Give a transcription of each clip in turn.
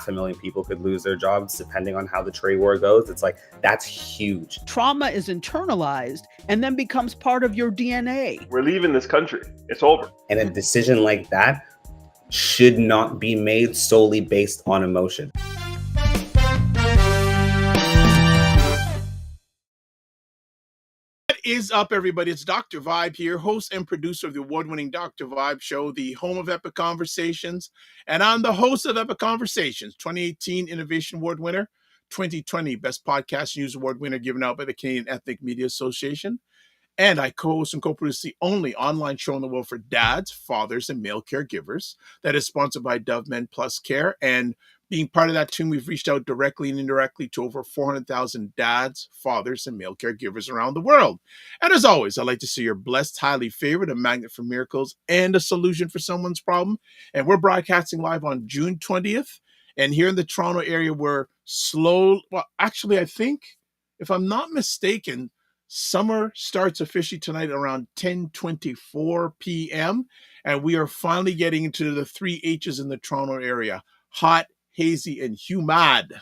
500,000 people could lose their jobs depending on how the trade war goes. It's like, that's huge. Trauma is internalized and then becomes part of your DNA. We're leaving this country. It's over. And a decision like that should not be made solely based on emotion. What is up, everybody? It's Dr. Vibe here, host and producer of the award-winning Dr. Vibe Show, the home of Epic Conversations. And I'm the host of Epic Conversations, 2018 Innovation Award winner, 2020 Best Podcast News Award winner given out by the Canadian Ethnic Media Association. And I co-host and co-produce the only online show in the world for dads, fathers, and male caregivers that is sponsored by Dove Men Plus Care. And being part of that team, we've reached out directly and indirectly to over 400,000 dads, fathers, and male caregivers around the world. And as always, I'd like to say you're blessed, highly favored, a magnet for miracles, and a solution for someone's problem. And we're broadcasting live on June 20th. And here in the Toronto area, we're I think, if I'm not mistaken, summer starts officially tonight around 10:24 p.m. And we are finally getting into the 3 H's in the Toronto area: hot, hazy, and humid.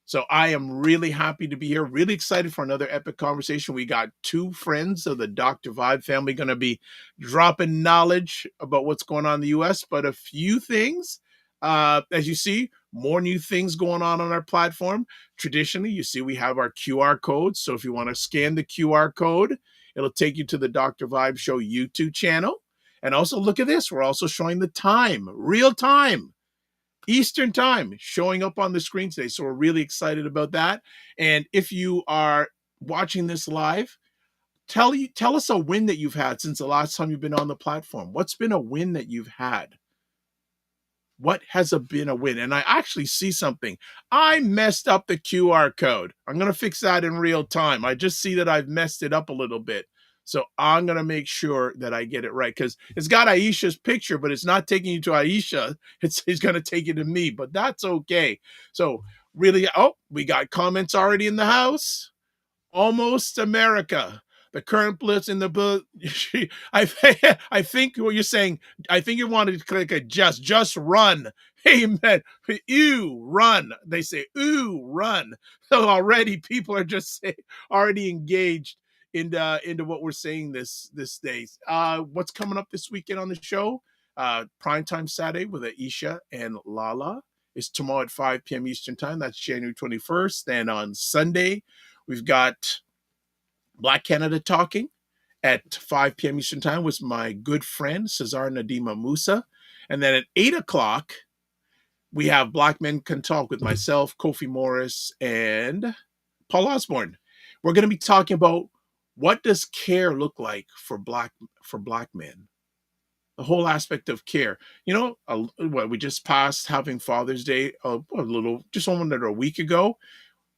So I am really happy to be here, really excited for another epic conversation. We got two friends of the Dr. Vibe family going to be dropping knowledge about what's going on in the U.S., but a few things, as you see, more new things going on our platform. Traditionally, you see we have our QR codes. So if you want to scan the QR code, it'll take you to the Dr. Vibe Show YouTube channel. And also look at this. We're also showing the time, real time, Eastern time, showing up on the screen today. So we're really excited about that. And if you are watching this live, tell us a win that you've had since the last time you've been on the platform. What's been a win that you've had? What has been a win? And I actually see something. I messed up the QR code. I'm going to fix that in real time. I just see that I've messed it up a little bit. So I'm going to make sure that I get it right, because it's got Aisha's picture, but it's not taking you to Aisha. It's going to take you to me, but that's okay. So really, we got comments already in the house. Almost America. The current blitz in the book. I think what you're saying, I think you wanted to click a just run. Amen. Ooh, run. They say, ooh, run. So already people are just already engaged into what we're saying this day. What's coming up this weekend on the show? Primetime Saturday with Aisha and Lala is tomorrow at 5 p.m. Eastern time. That's January 21st. And on Sunday, we've got Black Canada Talking at 5 p.m. Eastern time with my good friend, Cesar Nadima Musa. And then at 8 o'clock, we have Black Men Can Talk with myself, Kofi Morris, and Paul Osborne. We're going to be talking about what does care look like for black men? The whole aspect of care. You know, we just passed having Father's Day just under a week ago.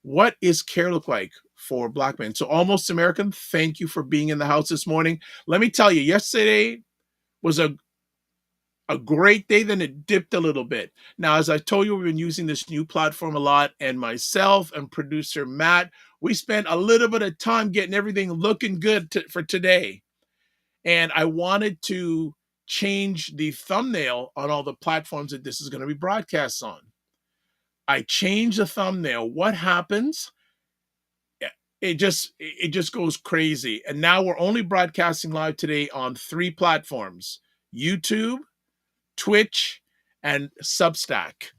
What is care look like for Black men? So Almost American, thank you for being in the house this morning. Let me tell you, yesterday was a great day, then it dipped a little bit. Now, as I told you, we've been using this new platform a lot, and myself and producer Matt, we spent a little bit of time getting everything looking good for today. And I wanted to change the thumbnail on all the platforms that this is going to be broadcast on. I changed the thumbnail. What happens? It just goes crazy. And now we're only broadcasting live today on 3 platforms: YouTube, Twitch, and Substack.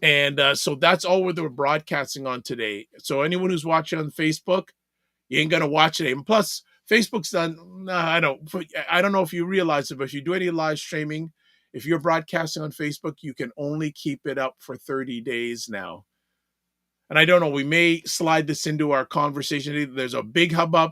And so that's all we're broadcasting on today. So anyone who's watching on Facebook, you ain't gonna watch it. And plus, Facebook's done. I don't know if you realize it, but if you do any live streaming, if you're broadcasting on Facebook, you can only keep it up for 30 days now. And I don't know, we may slide this into our conversation. There's a big hubbub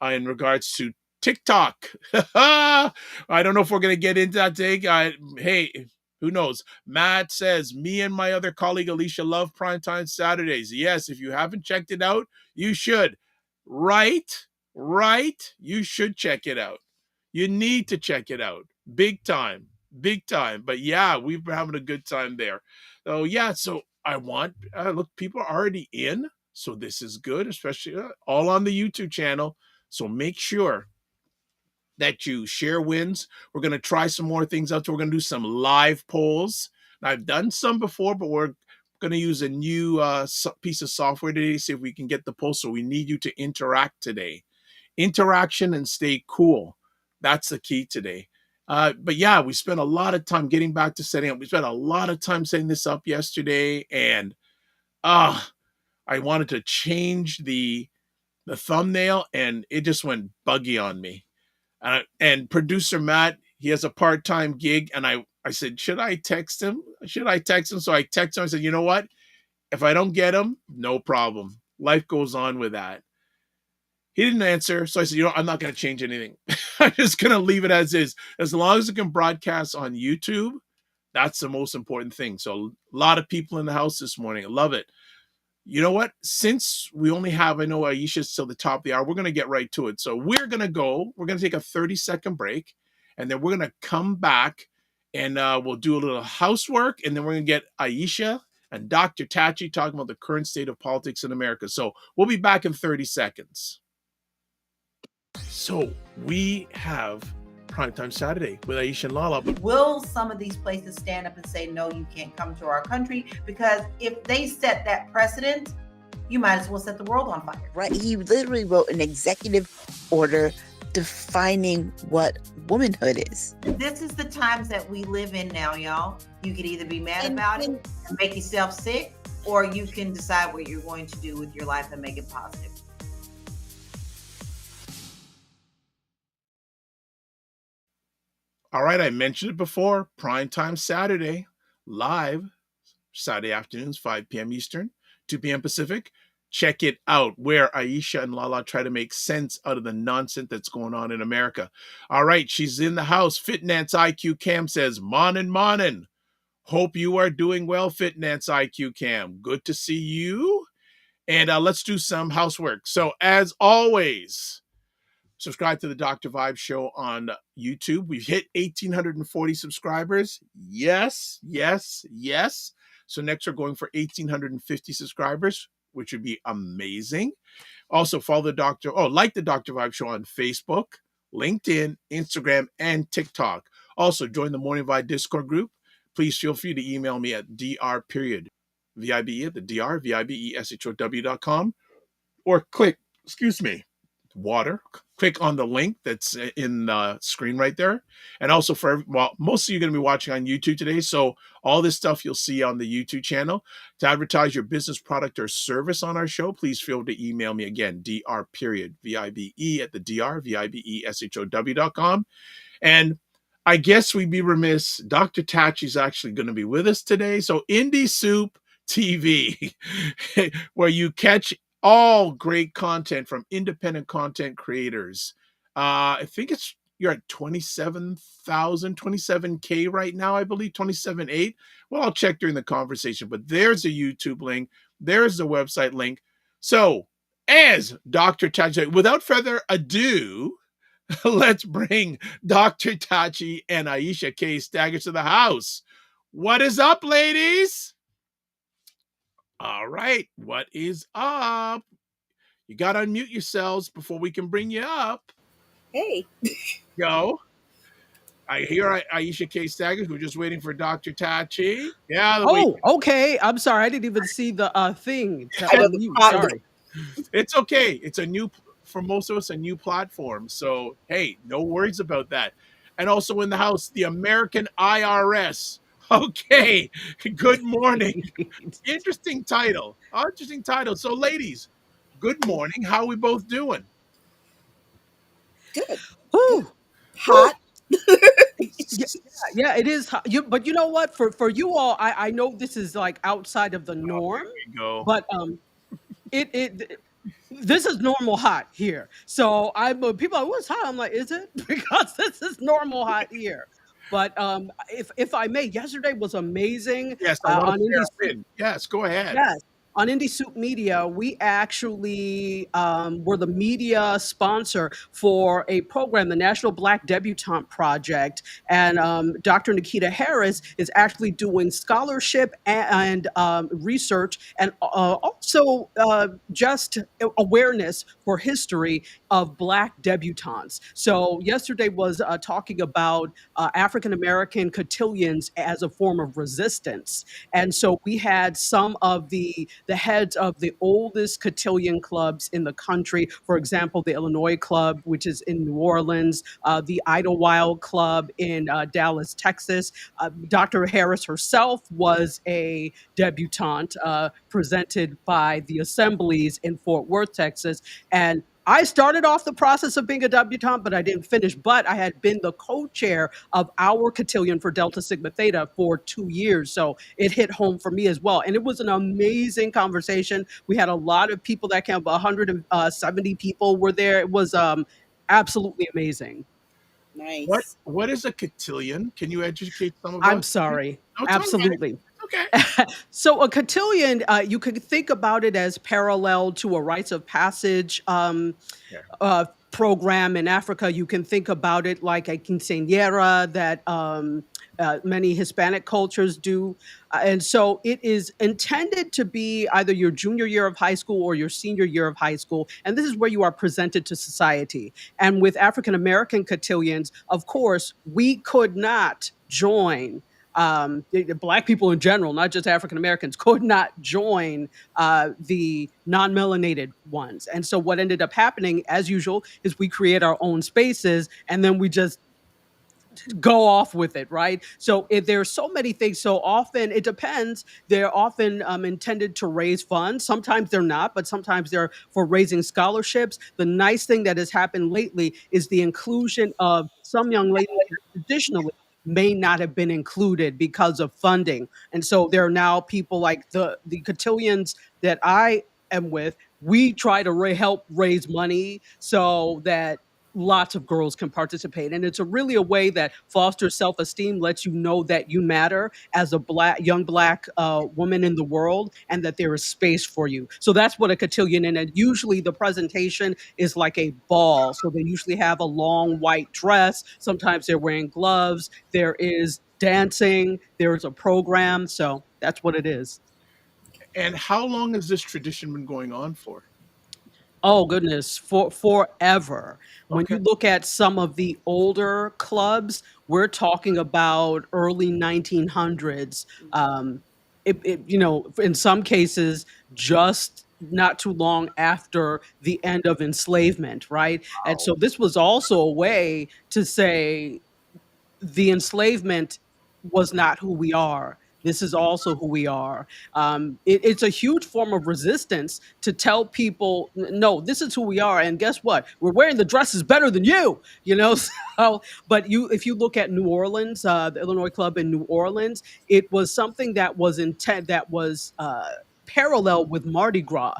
in regards to TikTok. I don't know if we're going to get into that today. Hey, who knows? Matt says, me and my other colleague Alicia love Primetime Saturdays. Yes, if you haven't checked it out, you should. Right? You should check it out. You need to check it out. Big time. But yeah, we've been having a good time there. So yeah, so I want, look, people are already in. So this is good, especially all on the YouTube channel. So make sure that you share wins. We're going to try some more things out. We're going to do some live polls. Now, I've done some before, but we're going to use a new piece of software today to see if we can get the poll. So we need you to interact today. Interaction and stay cool. That's the key today. But yeah, we spent a lot of time getting back to setting up. We spent a lot of time setting this up yesterday, and I wanted to change the thumbnail, and it just went buggy on me. And producer Matt, he has a part-time gig, and I said, should I text him? So I texted him. I said, you know what? If I don't get him, no problem. Life goes on with that. He didn't answer, so I said, I'm not going to change anything. I'm just going to leave it as is. As long as it can broadcast on YouTube, that's the most important thing. So a lot of people in the house this morning. I love it. You know what? Since we only have, I know Aisha's till the top of the hour, we're going to get right to it. So we're going to take a 30-second break, and then we're going to come back, and we'll do a little housework, and then we're going to get Aisha and Dr. Tachi talking about the current state of politics in America. So we'll be back in 30 seconds. So we have Primetime Saturday with Aisha and Lala. Will some of these places stand up and say, no, you can't come to our country? Because if they set that precedent, you might as well set the world on fire. Right. He literally wrote an executive order defining what womanhood is. This is the times that we live in now, y'all. You can either be mad about it and make yourself sick, or you can decide what you're going to do with your life and make it positive. All right, I mentioned it before. Primetime Saturday, live, Saturday afternoons, 5 p.m. Eastern, 2 p.m. Pacific. Check it out, where Aisha and Lala try to make sense out of the nonsense that's going on in America. All right, she's in the house. FitNance IQ Cam says, Morning. Hope you are doing well, FitNance IQ Cam. Good to see you. And let's do some housework. So as always, subscribe to the Dr. Vibe Show on YouTube. We've hit 1,840 subscribers. Yes. So next we're going for 1,850 subscribers, which would be amazing. Also follow the like the Dr. Vibe Show on Facebook, LinkedIn, Instagram, and TikTok. Also join the Morning Vibe Discord group. Please feel free to email me at dr.vibe at the dr.vibeshow.com or click on the link that's in the screen right there. And also most of you are going to be watching on YouTube today. So all this stuff you'll see on the YouTube channel. To advertise your business product or service on our show, please feel free to email me again, dr.vibe at the dr.vibeshow.com. And I guess we'd be remiss. Dr. Tachi's actually going to be with us today. So IndieSoup TV, where you catch all great content from independent content creators. I think you're at 27K right now, I believe, 27.8. Well, I'll check during the conversation, but there's a YouTube link. There's the website link. So as Dr. Tachi, without further ado, let's bring Dr. Tachi and Aisha K. Staggers to the house. What is up, ladies? All right, what is up? You got to unmute yourselves before we can bring you up. Hey. Go. I hear Aisha K. Staggers. We're just waiting for Dr. Tachi. Yeah. Okay. I'm sorry. I didn't even see the thing. Sorry. It's okay. It's for most of us, a new platform. So, hey, no worries about that. And also in the house, the American IRS. Okay. Good morning. Interesting title. So, ladies, good morning. How are we both doing? Good. Woo. Hot. Yeah, it is hot. But you know what? For you all, I know this is like outside of the norm. There you go. But this is normal hot here. So people are like, what's hot? I'm like, is it? Because this is normal hot here. But if I may, yesterday was amazing. Yes, I want to Yes, go ahead. Yes. on IndieSoup Media, we actually were the media sponsor for a program, the National Black Debutante Project. And Dr. Nikita Harris is actually doing scholarship and research, and also just awareness for history of Black debutantes. So yesterday was talking about African American cotillions as a form of resistance. And so we had some of the heads of the oldest cotillion clubs in the country. For example, the Illinois Club, which is in New Orleans, the Idlewild Club in Dallas, Texas. Dr. Harris herself was a debutante presented by the Assemblies in Fort Worth, Texas. And I started off the process of being a debutante, but I didn't finish. But I had been the co-chair of our cotillion for Delta Sigma Theta for 2 years. So it hit home for me as well. And it was an amazing conversation. We had a lot of people that came, 170 people were there. It was absolutely amazing. Nice. What is a cotillion? Can you educate some of I'm us? sorry. No, it's okay. Absolutely. Okay. So a cotillion, you could think about it as parallel to a rites of passage program in Africa. You can think about it like a quinceañera that many Hispanic cultures do. And so it is intended to be either your junior year of high school or your senior year of high school. And this is where you are presented to society. And with African American cotillions, of course, we could not join the Black people in general, not just African Americans, could not join the non-melanated ones. And so what ended up happening, as usual, is we create our own spaces and then we just go off with it, right? So there are so many things. So often it depends. They're often intended to raise funds. Sometimes they're not, but sometimes they're for raising scholarships. The nice thing that has happened lately is the inclusion of some young ladies that traditionally may not have been included because of funding. And so there are now people like the cotillions that I am with. We try to help raise money so that lots of girls can participate. And it's really a way that fosters self-esteem, lets you know that you matter as a young black woman in the world, and that there is space for you. So that's what a cotillion is. And usually the presentation is like a ball. So they usually have a long white dress. Sometimes they're wearing gloves. There is dancing. There's a program. So that's what it is. And how long has this tradition been going on for? Oh goodness, for forever. When Okay. you look at some of the older clubs, we're talking about early 1900s. In some cases, just not too long after the end of enslavement, right? And so this was also a way to say the enslavement was not who we are. This is also who we are. It's a huge form of resistance to tell people, no, this is who we are. And guess what? We're wearing the dresses better than you, you know? So, but if you look at New Orleans, the Illinois Club in New Orleans, it was something that was parallel with Mardi Gras.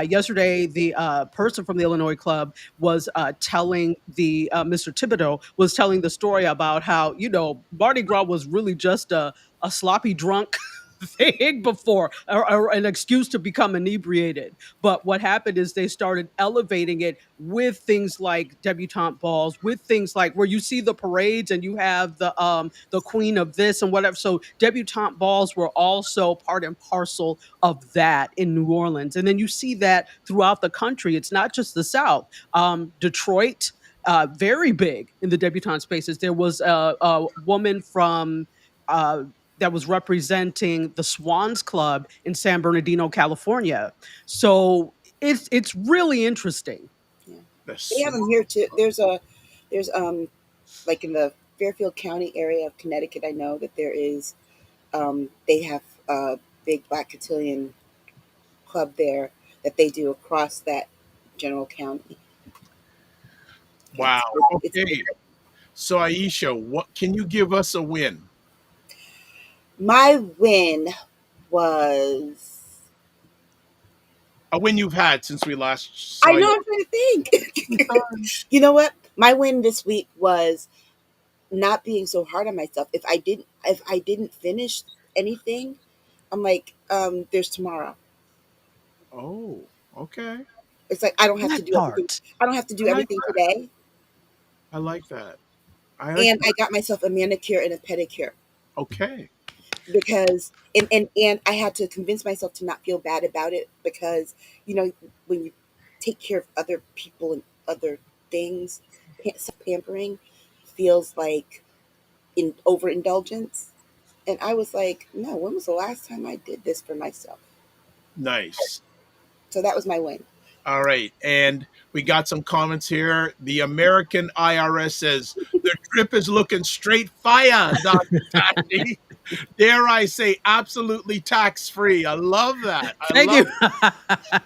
Yesterday, the person from the Illinois Club was telling Mr. Thibodeau was telling the story about how, Mardi Gras was really just a sloppy drunk thing before, or an excuse to become inebriated. But what happened is they started elevating it with things like debutante balls, with things like where you see the parades and you have the queen of this and whatever. So debutante balls were also part and parcel of that in New Orleans. And then you see that throughout the country. It's not just the South. Detroit, very big in the debutante spaces. There was a woman from that was representing the Swans Club in San Bernardino, California. So it's really interesting. Yeah. That's They have them here too. There's like in the Fairfield County area of Connecticut, I know that there is they have a big Black cotillion club there that they do across that general county. wow. It's Okay. So Aisha, what can you give us a win? My win was. A win you've had since we last saw I know, you. I'm trying to think. You know what? My win this week was not being so hard on myself. If I didn't finish anything, I'm like, there's tomorrow. Oh, okay. It's like I don't have to That do everything. part. I don't have to I do like everything that. today. I like that. I like And I got myself a manicure and a pedicure okay. because and I had to convince myself to not feel bad about it because when you take care of other people and other things, pampering feels like in overindulgence. And I was like, no, when was the last time I did this for myself? Nice. So that was my win. All right. And we got some comments here. The American IRS says the trip is looking straight fire, Dr. Tachi. Dare I say, absolutely tax free. I love that. I Thank love you.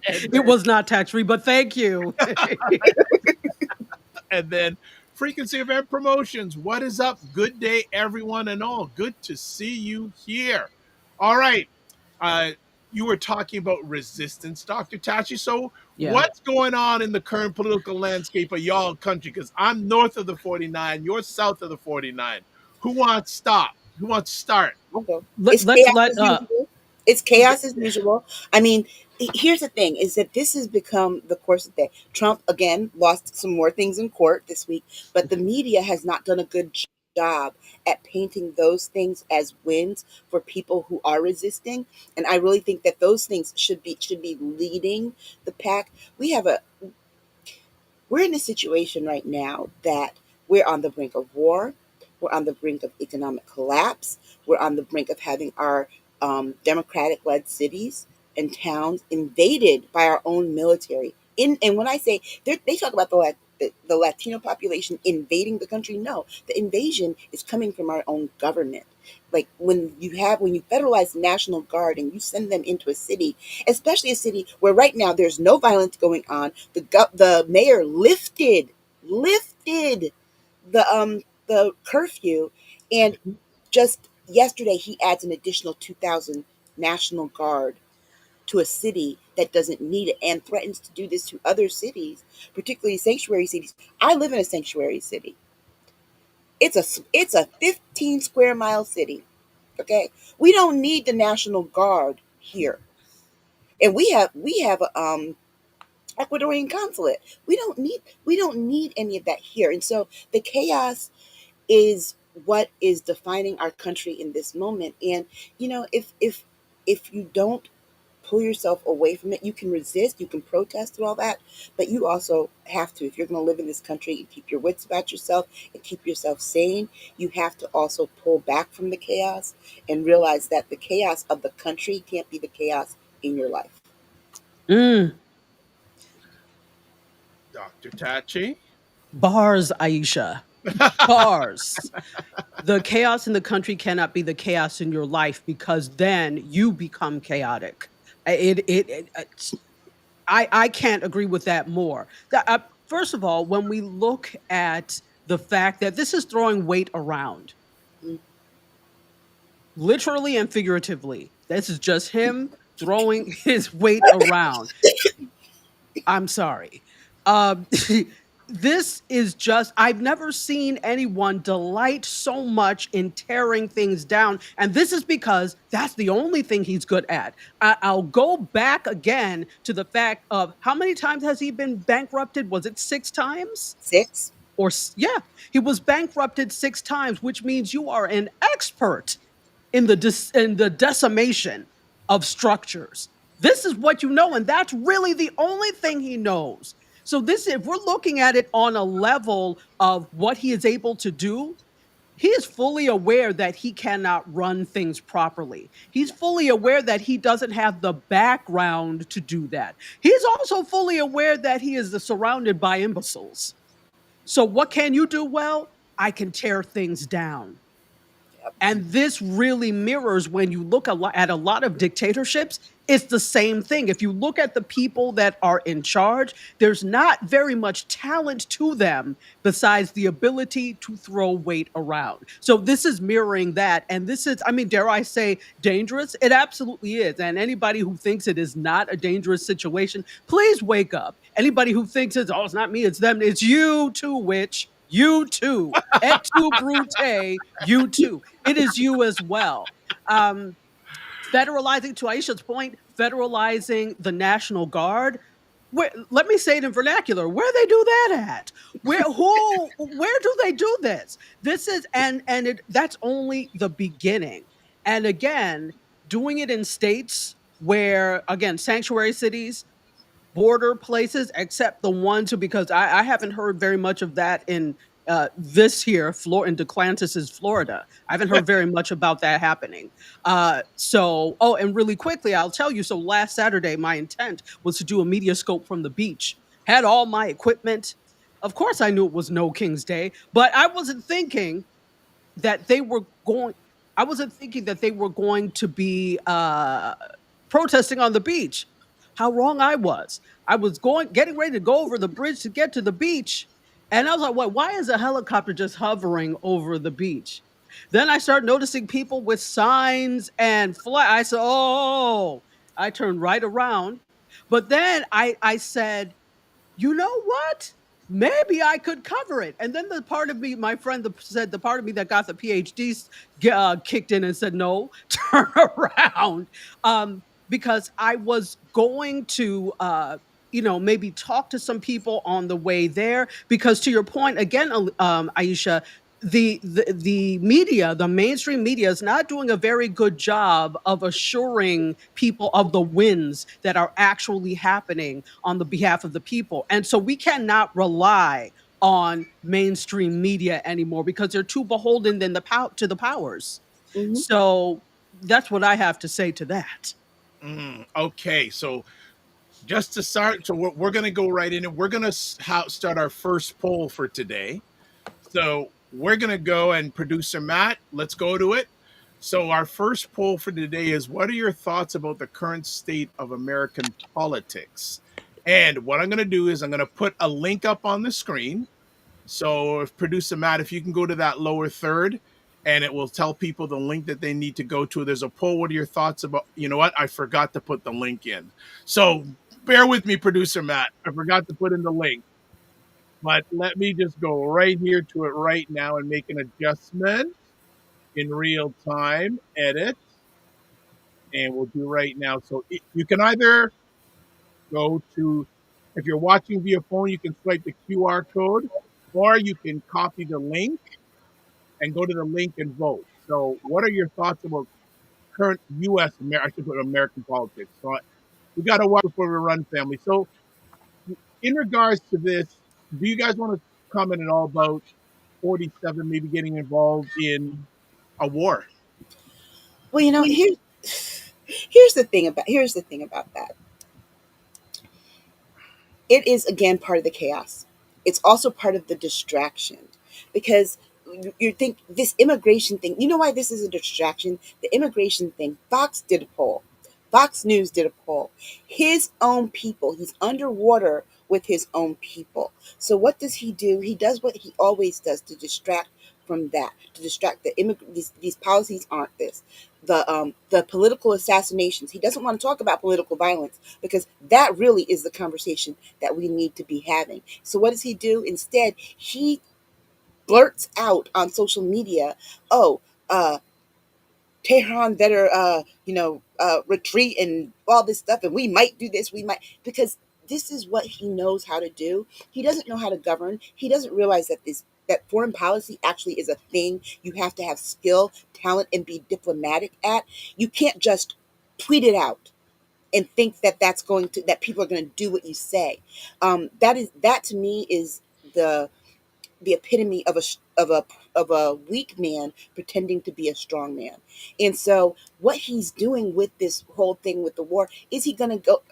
it. It was not tax free, but thank you. And then Frequency Event Promotions. What is up? Good day, everyone, and all. Good to see you here. All right. Uh, you were talking about resistance, Dr. Tachi. So, Yeah. what's going on in the current political landscape of y'all country? Because I'm north of the 49, you're south of the 49. Who wants to stop? Who wants to start? I'll go. It's Let's chaos let as usual. It's chaos as usual. I mean, here's the thing: is that this has become the course of the day. Trump again lost some more things in court this week, but the media has not done a good job at painting those things as wins for people who are resisting. And I really think that those things should be leading the pack. We're in a situation right now that we're on the brink of war. We're on the brink of economic collapse. We're on the brink of having our democratic led cities and towns invaded by our own military. And when I say they talk about the Latino population invading the country, no, the invasion is coming from our own government. Like when you federalize the National Guard and you send them into a city, especially a city where right now there's no violence going on. The mayor lifted the curfew, and just yesterday he adds an additional 2,000 National Guard to a city that doesn't need it and threatens to do this to other cities, particularly sanctuary cities. I live in a sanctuary city. It's a 15 square mile city. Okay, we don't need the National Guard here, and we have Ecuadorian consulate. We don't need any of that here, and so the chaos is what is defining our country in this moment. And if you don't pull yourself away from it, you can resist, you can protest through all that, but you also have to, if you're going to live in this country and keep your wits about yourself and keep yourself sane, you have to also pull back from the chaos and realize that the chaos of the country can't be the chaos in your life. Dr. Tachi? Bars, Aisha. Bars. The chaos in the country cannot be the chaos in your life because then you become chaotic. I can't agree with that more. First of all, when we look at the fact that this is throwing weight around, Mm. literally and figuratively, this is just him throwing his weight around. I'm sorry. Um, this is just, I've never seen anyone delight so much in tearing things down. And this is because that's the only thing he's good at. I'll go back again to the fact of how many times has he been bankrupted? Was it 6 times? 6. Yeah, he was bankrupted 6 times, which means you are an expert in the decimation of structures. This is what you know, and that's really the only thing he knows. So if we're looking at it on a level of what he is able to do, he is fully aware that he cannot run things properly. He's fully aware that he doesn't have the background to do that. He's also fully aware that he is surrounded by imbeciles. So what can you do well? I can tear things down. And this really mirrors when you look at a lot of dictatorships, it's the same thing. If you look at the people that are in charge, there's not very much talent to them besides the ability to throw weight around. So this is mirroring that. And this is, I mean, dare I say, dangerous? It absolutely is. And anybody who thinks it is not a dangerous situation, please wake up. Anybody who thinks it's not me, it's them, it's you too, witch. You too. Et tu, Brute, you too. It is you as well. federalizing, to Aisha's point, federalizing the National Guard. Let me say it in vernacular. Where they do that at? Where do they do this? This is that's only the beginning. And again, doing it in states where, again, sanctuary cities, border places, except the ones who, because I haven't heard very much of that in this here, in DeClantis's Florida. I haven't heard very much about that happening. And really quickly, I'll tell you. So last Saturday, my intent was to do a media scope from the beach. Had all my equipment. Of course, I knew it was No King's Day, but I wasn't thinking that they were going. I wasn't thinking that they were going to be protesting on the beach. How wrong I was. I was getting ready to go over the bridge to get to the beach. And I was like, "What? Why is a helicopter just hovering over the beach?" Then I started noticing people with signs and I said, "Oh," I turned right around. But then I said, "You know what? Maybe I could cover it." And then the part of me, my friend said, the part of me that got the PhDs kicked in and said, "No, turn around." Because I was going to, maybe talk to some people on the way there. Because to your point again, Aisha, the media, the mainstream media, is not doing a very good job of assuring people of the wins that are actually happening on the behalf of the people. And so we cannot rely on mainstream media anymore because they're too beholden to the powers. Mhm. So that's what I have to say to that. Okay, so just to start, so we're going to go right in and we're going to start our first poll for today. So we're going to go, and producer Matt, let's go to it. So our first poll for today is, what are your thoughts about the current state of American politics? And what I'm going to do is I'm going to put a link up on the screen. So if producer Matt, if you can go to that lower third, and it will tell people the link that they need to go to. There's a poll. What are your thoughts about, you know what? I forgot to put the link in. So bear with me, producer Matt. I forgot to put in the link. But let me just go right here to it right now and make an adjustment in real time. Edit. And we'll do right now. So you can either go to, if you're watching via phone, you can swipe the QR code, or you can copy the link and go to the link and vote. So what are your thoughts about current U.S. I should put American politics? So we got to watch before we run, family. So in regards to this, do you guys want to comment at all about 47 maybe getting involved in a war? Well, here's the thing about that. It is again part of the chaos. It's also part of the distraction because you think this immigration thing. You know why this is a distraction? The immigration thing. Fox did a poll. Fox News did a poll. His own people. He's underwater with his own people. So what does he do? He does what he always does to distract from that. To distract these policies aren't this. The political assassinations. He doesn't want to talk about political violence because that really is the conversation that we need to be having. So what does he do? Instead, he blurts out on social media, "Oh, Tehran better, retreat and all this stuff, and we might do this, we might," because this is what he knows how to do. He doesn't know how to govern. He doesn't realize that foreign policy actually is a thing you have to have skill, talent, and be diplomatic at. You can't just tweet it out and think that people are going to do what you say. That to me is the epitome of a weak man pretending to be a strong man. And so what he's doing with this whole thing with the war,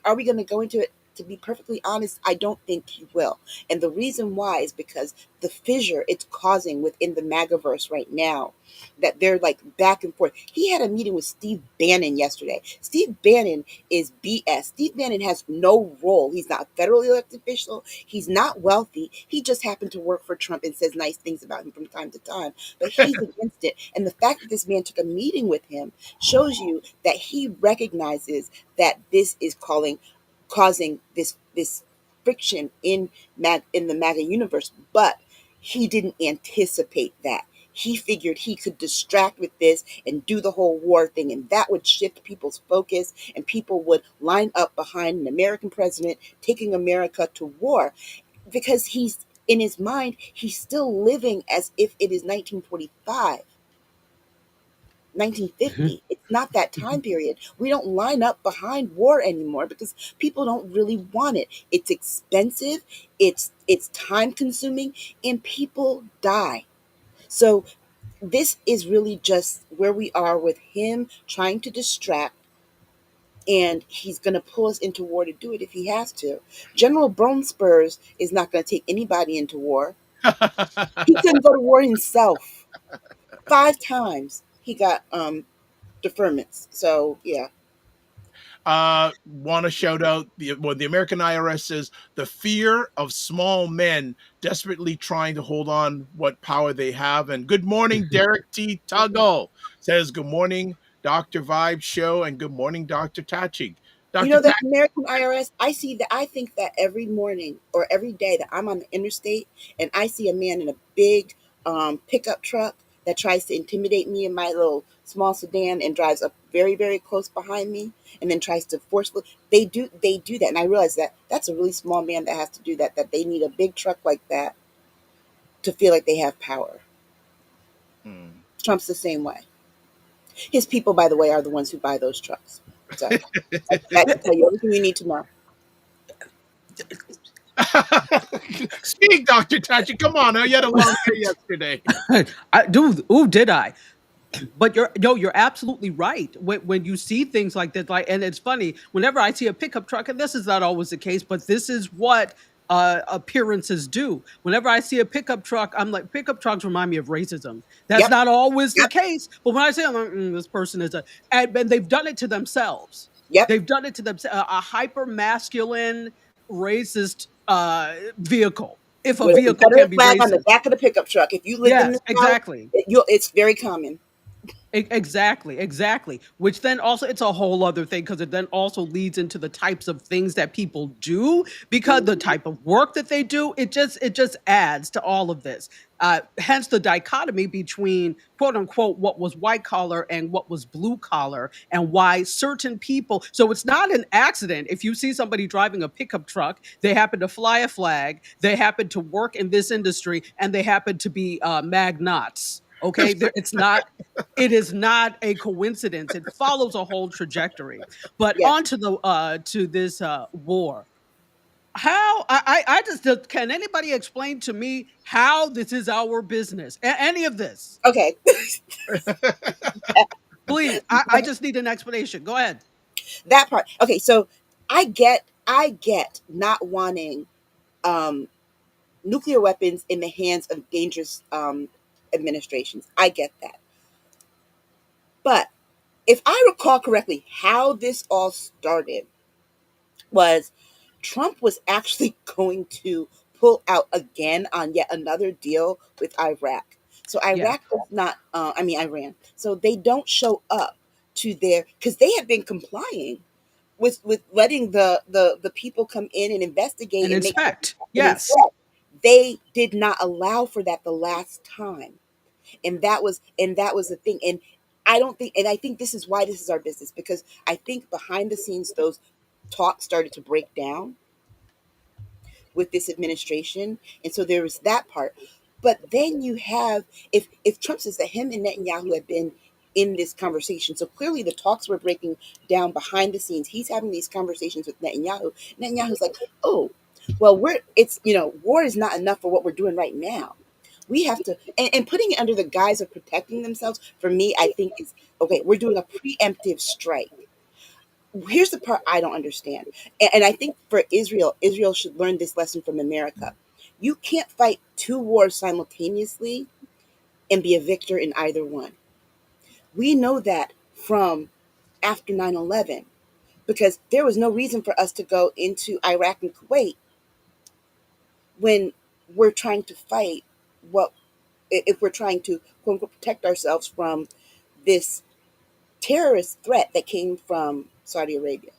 are we going to go into it? To be perfectly honest, I don't think he will. And the reason why is because the fissure it's causing within the MAGAverse right now, that they're like back and forth. He had a meeting with Steve Bannon yesterday. Steve Bannon is BS. Steve Bannon has no role. He's not a federally elected official. He's not wealthy. He just happened to work for Trump and says nice things about him from time to time. But he's against it. And the fact that this man took a meeting with him shows you that he recognizes that this is causing this friction in the MAGA universe, but he didn't anticipate that. he figured he could distract with this and do the whole war thing, and that would shift people's focus, and people would line up behind an American president taking America to war, because he's in his mind, he's still living as if it is 1945. 1950. It's not that time period. We don't line up behind war anymore because people don't really want it. It's expensive, it's time consuming, and people die. So this is really just where we are with him trying to distract, and he's going to pull us into war to do it if he has to. General Bone Spurs is not going to take anybody into war. He couldn't go to war himself. 5 times he got deferments. So yeah. Want to shout out the American IRS says the fear of small men desperately trying to hold on what power they have. And good morning, Derek T. Tuggle says good morning, Dr. Vibe Show, and good morning, Dr. Tachi. You know, the American IRS, I see that, I think that every morning or every day that I'm on the interstate and I see a man in a big pickup truck that tries to intimidate me in my little small sedan and drives up very, very close behind me and then tries to forcefully, they do that. And I realize that that's a really small man that has to do that, that they need a big truck like that to feel like they have power. Trump's the same way. His people, by the way, are the ones who buy those trucks. So I can tell you everything you need to know. Speak, Dr. Tachi. Come on, you had a long day yesterday. Did I? But you're absolutely right. When you see things like that, like, and it's funny, whenever I see a pickup truck, and this is not always the case, but this is what appearances do. Whenever I see a pickup truck, I'm like, pickup trucks remind me of racism. That's not always the case, but when I say, I'm like, this person is and they've done it to themselves. They've done it to themselves. A hyper masculine, racist vehicle. If a With vehicle can be flag racist on the back of the pickup truck. If you live in the South, exactly. It's very common. Exactly. Which then also, it's a whole other thing, because it then also leads into the types of things that people do, because the type of work that they do, it just adds to all of this. Hence the dichotomy between, quote unquote, what was white collar and what was blue collar, and why certain people. So it's not an accident if you see somebody driving a pickup truck, they happen to fly a flag, they happen to work in this industry, and they happen to be magnates. Okay, it is not a coincidence. It follows a whole trajectory. But on to the to this war. How I just, can anybody explain to me how this is our business? Any of this? Okay. Please, I just need an explanation. Go ahead. That part. Okay, so I get not wanting nuclear weapons in the hands of dangerous administrations. I get that. But if I recall correctly, how this all started was Trump was actually going to pull out again on yet another deal with Iraq. So Iraq does not, Iran. So they don't show up to their, because they have been complying with letting the people come in and investigate and inspect. Yes. They did not allow for that the last time. And that was the thing. And I think this is why this is our business, because I think behind the scenes those talks started to break down with this administration. And so there was that part. But then you have, if Trump says that him and Netanyahu have been in this conversation, so clearly the talks were breaking down behind the scenes. He's having these conversations with Netanyahu. Netanyahu's like, oh, well, war is not enough for what we're doing right now. We have to, and putting it under the guise of protecting themselves, for me, I think is, okay, we're doing a preemptive strike. Here's the part I don't understand. And I think for Israel should learn this lesson from America. You can't fight 2 wars simultaneously and be a victor in either one. We know that from after 9/11, because there was no reason for us to go into Iraq and Kuwait when we're trying to fight if we're trying to, quote unquote, protect ourselves from this terrorist threat that came from Saudi Arabia.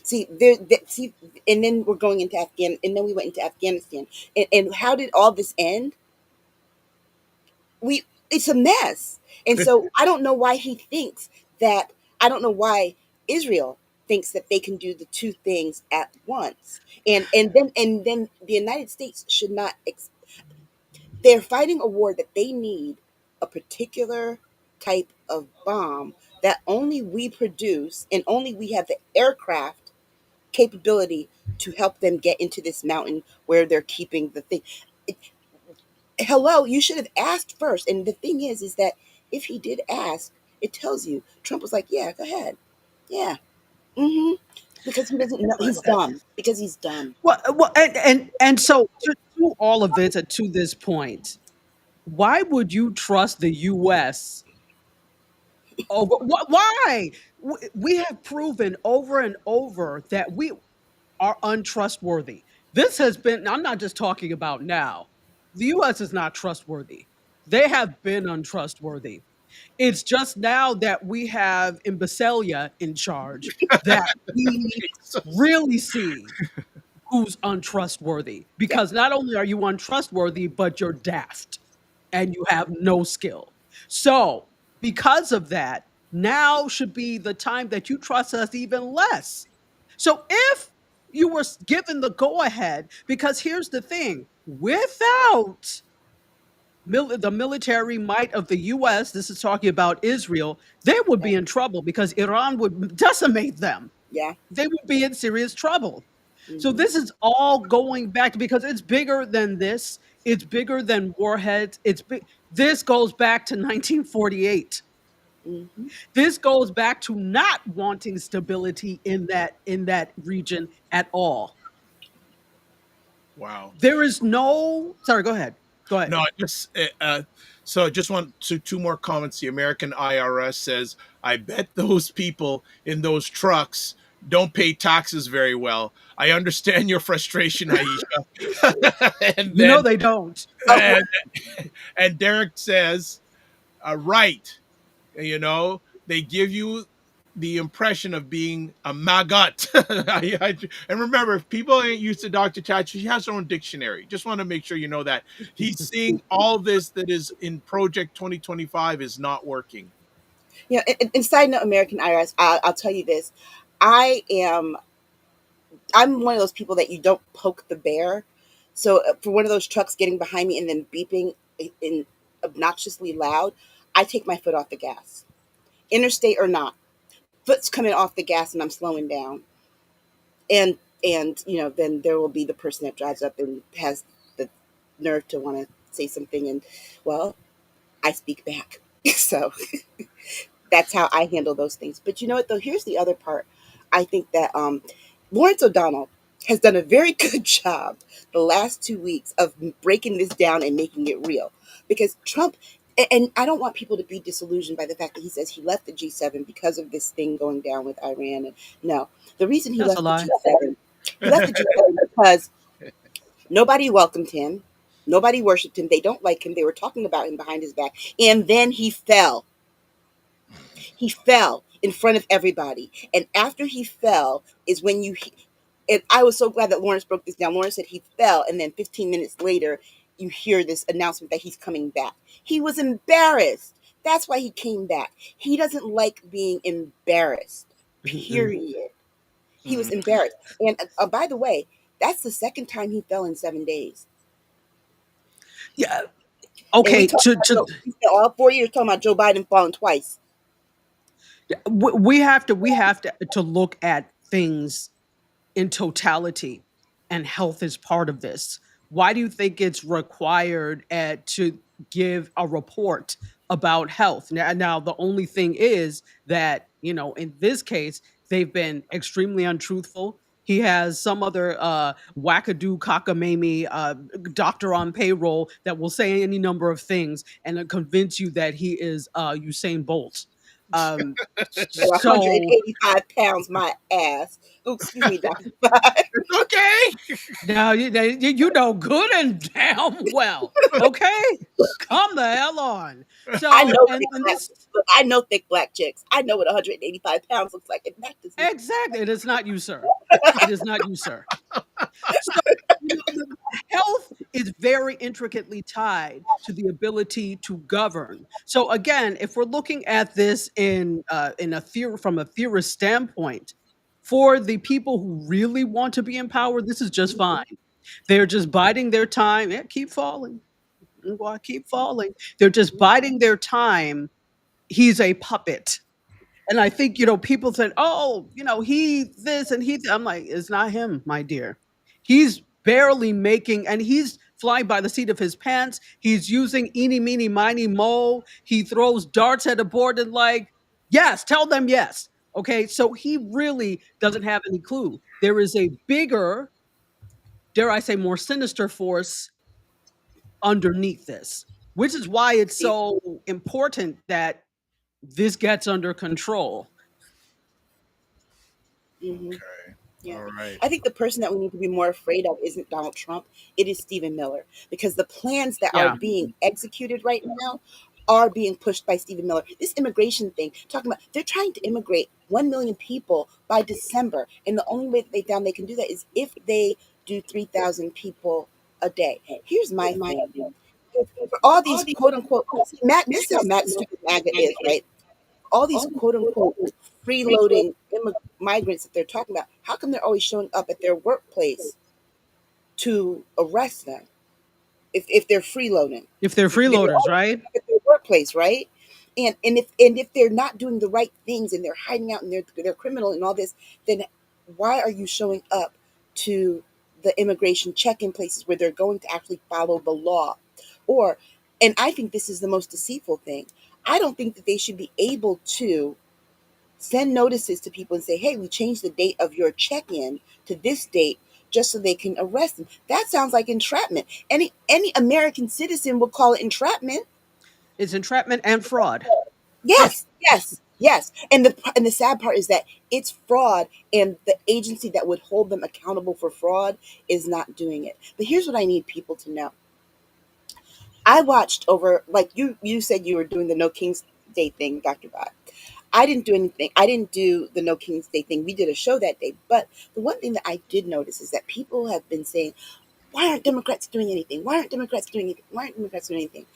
See, and then we're going into and then we went into Afghanistan. And how did all this end? it's a mess. And so I don't know why he thinks that. I don't know why Israel thinks that they can do the two things at once. And then the United States should not. They're fighting a war that they need a particular type of bomb that only we produce, and only we have the aircraft capability to help them get into this mountain where they're keeping the thing. Hello, you should have asked first. And the thing is that if he did ask, it tells you Trump was like, yeah, go ahead. Yeah. Because he doesn't know. He's dumb. Because he's dumb. And so to all of it, to this point, why would you trust the U.S. over? Why? We have proven over and over that we are untrustworthy. This has been, I'm not just talking about now. The US is not trustworthy. They have been untrustworthy. It's just now that we have imbecilia in charge that we really see who's untrustworthy. Because not only are you untrustworthy, but you're daft and you have no skill. So, because of that, now should be the time that you trust us even less. So, if you were given the go ahead, because here's the thing, without the military might of the US, this is talking about Israel, they would be in trouble because Iran would decimate them. Yeah. They would be in serious trouble. So Mhm. this is all going back because it's bigger than this. It's bigger than warheads. This goes back to 1948. Mhm. This goes back to not wanting stability in that region at all. Wow. There is no. Sorry, go ahead. Go ahead. No, I just so I just want two more comments. The American IRS says, "I bet those people in those trucks don't pay taxes very well." I understand your frustration, Aisha. And You know then they don't. Oh, and, and Derek says, "Right, you know, they give you the impression of being a maggot." And remember, if people ain't used to Dr. Tachi, she has her own dictionary. Just want to make sure you know that. He's seeing all this that is in Project 2025 is not working. yeah. And side note, American IRS. I'll tell you this. I am. I'm one of those people that you don't poke the bear. So for one of those trucks getting behind me and then beeping in obnoxiously loud, I take my foot off the gas, interstate or not. Foot's coming off the gas and I'm slowing down. And then there will be the person that drives up and has the nerve to want to say something, and well, I speak back. So that's how I handle those things. But you know what though? Here's the other part. I think that Lawrence O'Donnell has done a very good job the last 2 weeks of breaking this down and making it real. Because Trump, and I don't want people to be disillusioned by the fact that he says he left the G7 because of this thing going down with Iran. And no, the reason he That's a left the lie. G7, he left the G7 because nobody welcomed him, nobody worshipped him, they don't like him, they were talking about him behind his back, and then he fell. He fell in front of everybody. And after he fell is when and I was so glad that Lawrence broke this down. Lawrence said he fell, and then 15 minutes later, you hear this announcement that he's coming back. He was embarrassed. That's why he came back. He doesn't like being embarrassed, period. He was embarrassed. And by the way, that's the second time he fell in 7 days. Yeah. And Okay. he spent all 4 years talking about Joe Biden falling twice. We have to look at things in totality, and health is part of this. Why do you think it's required to give a report about health? Now, the only thing is that, in this case, they've been extremely untruthful. He has some other wackadoo cockamamie doctor on payroll that will say any number of things and convince you that he is Usain Bolt. At So 185 pounds, my ass. Oh, excuse me, Dr. Five. Okay. now you know good and damn well. Okay, come the hell on. So I know and thick this black, I know thick black chicks. I know what 185 pounds looks like, and that does not. exactly. It is not you, sir. It is not you, sir. So health is very intricately tied to the ability to govern. So again, if we're looking at this in a from a theorist standpoint, for the people who really want to be empowered, this is just fine. They're just biding their time. Yeah, keep falling. Well, keep falling. They're just biding their time. He's a puppet. And I think, people said, oh, he this and he, I'm like, it's not him, my dear. He's barely making, and he's flying by the seat of his pants. He's using eeny, meeny, miny, mo. He throws darts at a board and like, yes, tell them yes. Okay. So he really doesn't have any clue. There is a bigger, dare I say, more sinister force underneath this, which is why it's so important that this gets under control. Mhm. Okay. Yeah. All right. I think the person that we need to be more afraid of isn't Donald Trump. It is Stephen Miller, because the plans that are Yeah. being executed right now are being pushed by Stephen Miller. This immigration thing, talking about, they're trying to immigrate 1 million people by December. And the only way that they found they can do that is if they do 3,000 people a day. Here's my thing. For all these quote unquote, Matt, this is how Matt stupid MAGA is, right? All these quote unquote freeloading migrants that they're talking about, how come they're always showing up at their workplace to arrest them if they're freeloading? If they're They're freeloaders, always right? at their workplace, right? And if they're not doing the right things and they're hiding out and they're criminal and all this, then why are you showing up to the immigration check-in places where they're going to actually follow the law? Or, and I think this is the most deceitful thing, I don't think that they should be able to send notices to people and say, hey, we changed the date of your check-in to this date just so they can arrest them. That sounds like entrapment. Any American citizen would call it entrapment. It's entrapment and fraud. Yes, yes, yes. And the sad part is that it's fraud, and the agency that would hold them accountable for fraud is not doing it. But here's what I need people to know. I watched over, like you said you were doing the No King's Day thing, Dr. Bot. I didn't do anything. I didn't do the No King's Day thing. We did a show that day. But the one thing that I did notice is that people have been saying, why aren't Democrats doing anything? Why aren't Democrats doing anything? Why aren't Democrats doing anything?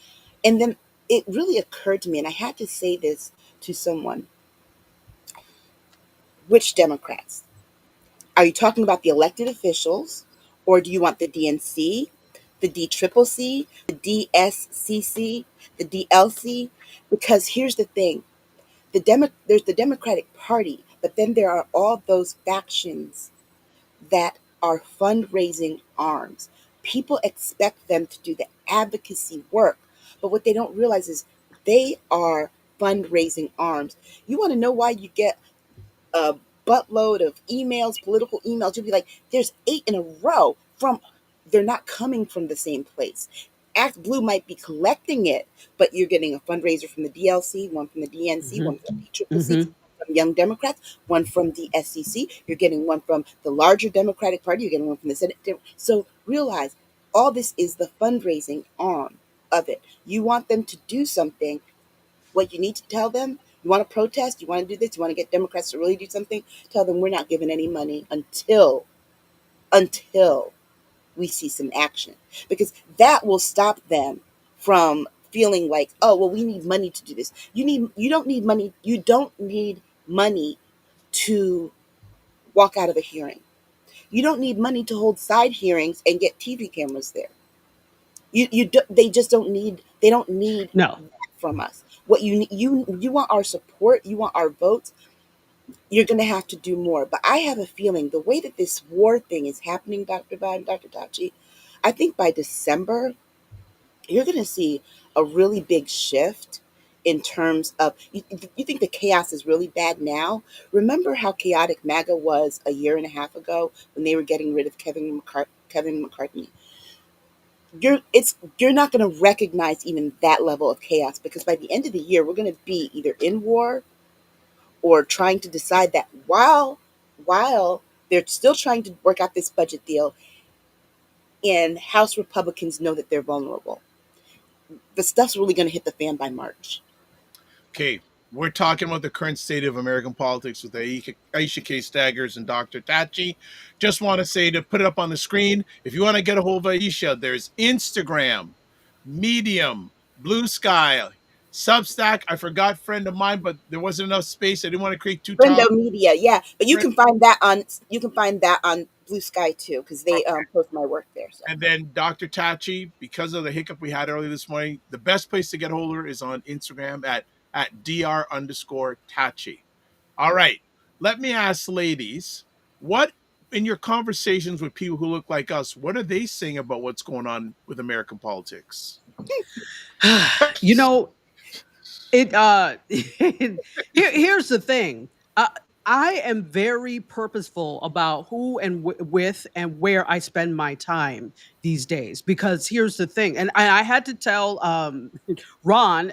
And then it really occurred to me, and I had to say this to someone. Which Democrats? Are you talking about the elected officials, or do you want the DNC, the DCCC, the DSCC, the DLC? Because here's the thing. There's the Democratic Party, but then there are all those factions that are fundraising arms. People expect them to do the advocacy work, but what they don't realize is they are fundraising arms. You want to know why you get a buttload of emails, political emails? You'll be like, there's 8 in a row from, they're not coming from the same place. Act Blue might be collecting it, but you're getting a fundraiser from the DLC, one from the DNC, one from the DCCC, from Young Democrats, one from the SCC. You're getting one from the larger Democratic Party. You're getting one from the Senate. So realize all this is the fundraising arm of it. You want them to do something. What you need to tell them, you want to protest, you want to do this, you want to get Democrats to really do something, tell them we're not giving any money until we see some action, because that will stop them from feeling like, oh, well, we need money to do this. You don't need money. You don't need money to walk out of a hearing. You don't need money to hold side hearings and get TV cameras there. They just don't need, they don't need No. that from us. What you want our support, you want our votes, you're going to have to do more. But I have a feeling the way that this war thing is happening, Dr. Biden, Dr. Tachi, I think by December, you're going to see a really big shift in terms of, you think the chaos is really bad now? Remember how chaotic MAGA was a year and a half ago when they were getting rid of Kevin McCarthy? You're not going to recognize even that level of chaos, because by the end of the year, we're going to be either in war or trying to decide that while they're still trying to work out this budget deal, and House Republicans know that they're vulnerable. The stuff's really going to hit the fan by March. Okay. We're talking about the current state of American politics with Aisha K. Staggers and Dr. Tachi. Just want to say to put it up on the screen, if you want to get a hold of Aisha, there's Instagram, Medium, Blue Sky, Substack. I forgot friend of mine, but there wasn't enough space. I didn't want to create two Friendo top. Media, yeah, but you can find that on Blue Sky too, because they post my work there. So. And then Dr. Tachi, because of the hiccup we had earlier this morning, the best place to get a hold of her is on Instagram at dr_Tachi. All right. Let me ask ladies, what in your conversations with people who look like us, what are they saying about what's going on with American politics? You know, here's the thing. I am very purposeful about who and with and where I spend my time these days, because here's the thing. And I had to tell Ron,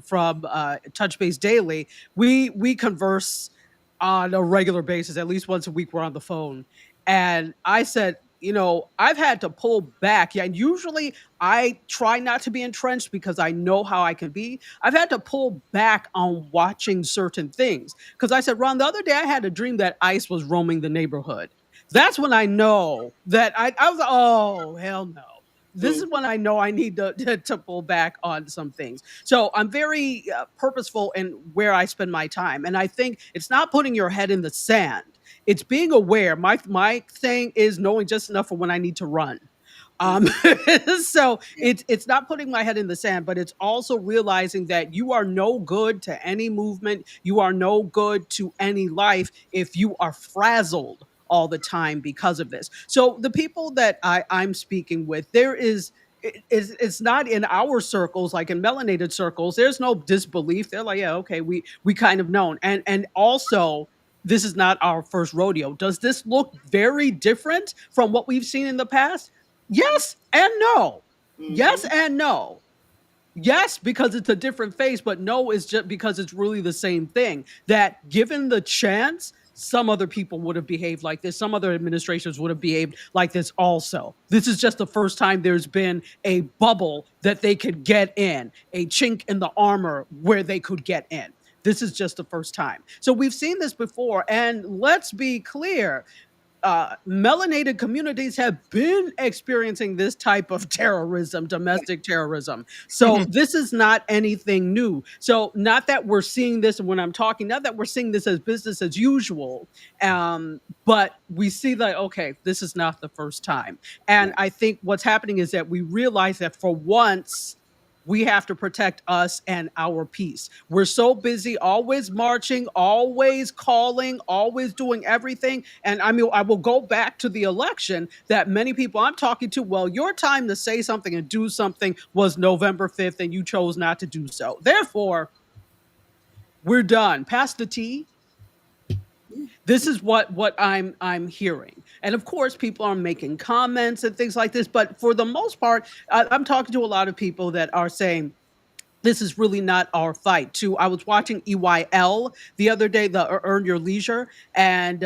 from Touch Base Daily, we converse on a regular basis. At least once a week we're on the phone. And I said, I've had to pull back. Yeah, and usually I try not to be entrenched because I know how I can be. I've had to pull back on watching certain things because I said, Ron, the other day I had a dream that ICE was roaming the neighborhood. That's when I know that I was, oh, hell no. This is when I know I need to pull back on some things. So I'm very purposeful in where I spend my time. And I think it's not putting your head in the sand. It's being aware. My thing is knowing just enough for when I need to run. So it's not putting my head in the sand, but it's also realizing that you are no good to any movement. You are no good to any life if you are frazzled all the time because of this. So the people that I'm speaking with, it's not in our circles, like in melanated circles. There's no disbelief. They're like, yeah, okay, we kind of known. And also, this is not our first rodeo. Does this look very different from what we've seen in the past? Yes and no. Yes and no. Yes, because it's a different face, but no is just because it's really the same thing. That given the chance, some other people would have behaved like this. Some other administrations would have behaved like this also. This is just the first time there's been a bubble that they could get in, a chink in the armor where they could get in. This is just the first time. So we've seen this before. And let's be clear, melanated communities have been experiencing this type of terrorism, domestic terrorism. So this is not anything new. So not that we're seeing this, and when I'm talking, not that we're seeing this as business as usual, but we see that, okay, this is not the first time. And I think what's happening is that we realize that for once, we have to protect us and our peace. We're so busy, always marching, always calling, always doing everything. And I mean, I will go back to the election that many people I'm talking to, well, your time to say something and do something was November 5th, and you chose not to do so. Therefore, we're done. Pass the tea. This is what I'm hearing. And of course, people are making comments and things like this. But for the most part, I'm talking to a lot of people that are saying, this is really not our fight. Too, I was watching EYL the other day, the Earn Your Leisure, and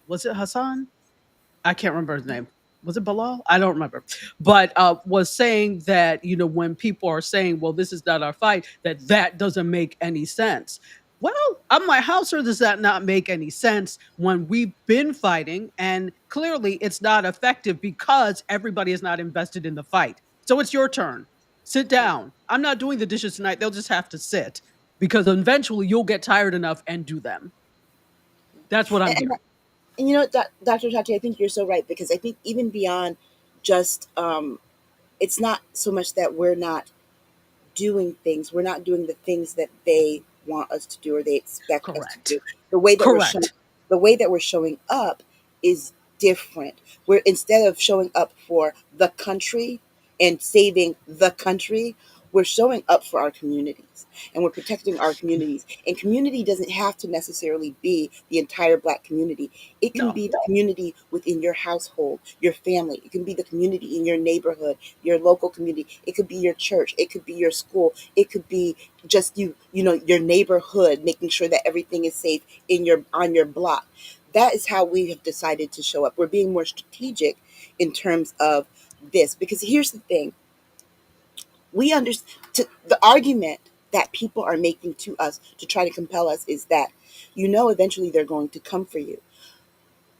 was it Hassan? I can't remember his name. Was it Bilal? I don't remember. But was saying that, when people are saying, well, this is not our fight, that doesn't make any sense. Well, I'm like, how, sir, does that not make any sense when we've been fighting and clearly it's not effective because everybody is not invested in the fight? So it's your turn. Sit down. I'm not doing the dishes tonight. They'll just have to sit because eventually you'll get tired enough and do them. That's what I'm hearing. And Dr. Tachi, I think you're so right, because I think even beyond just, it's not so much that we're not doing things. We're not doing the things that they want us to do or they expect us to do. The way that we're showing up is different. We're, instead of showing up for the country and saving the country, we're showing up for our communities and we're protecting our communities. And community doesn't have to necessarily be the entire Black community. It can be the community within your household, your family. It can be the community in your neighborhood, your local community. It could be your church. It could be your school. It could be just your neighborhood, making sure that everything is safe on your block. That is how we have decided to show up. We're being more strategic in terms of this, because here's the thing. We understand the argument that people are making to us to try to compel us is that, eventually they're going to come for you.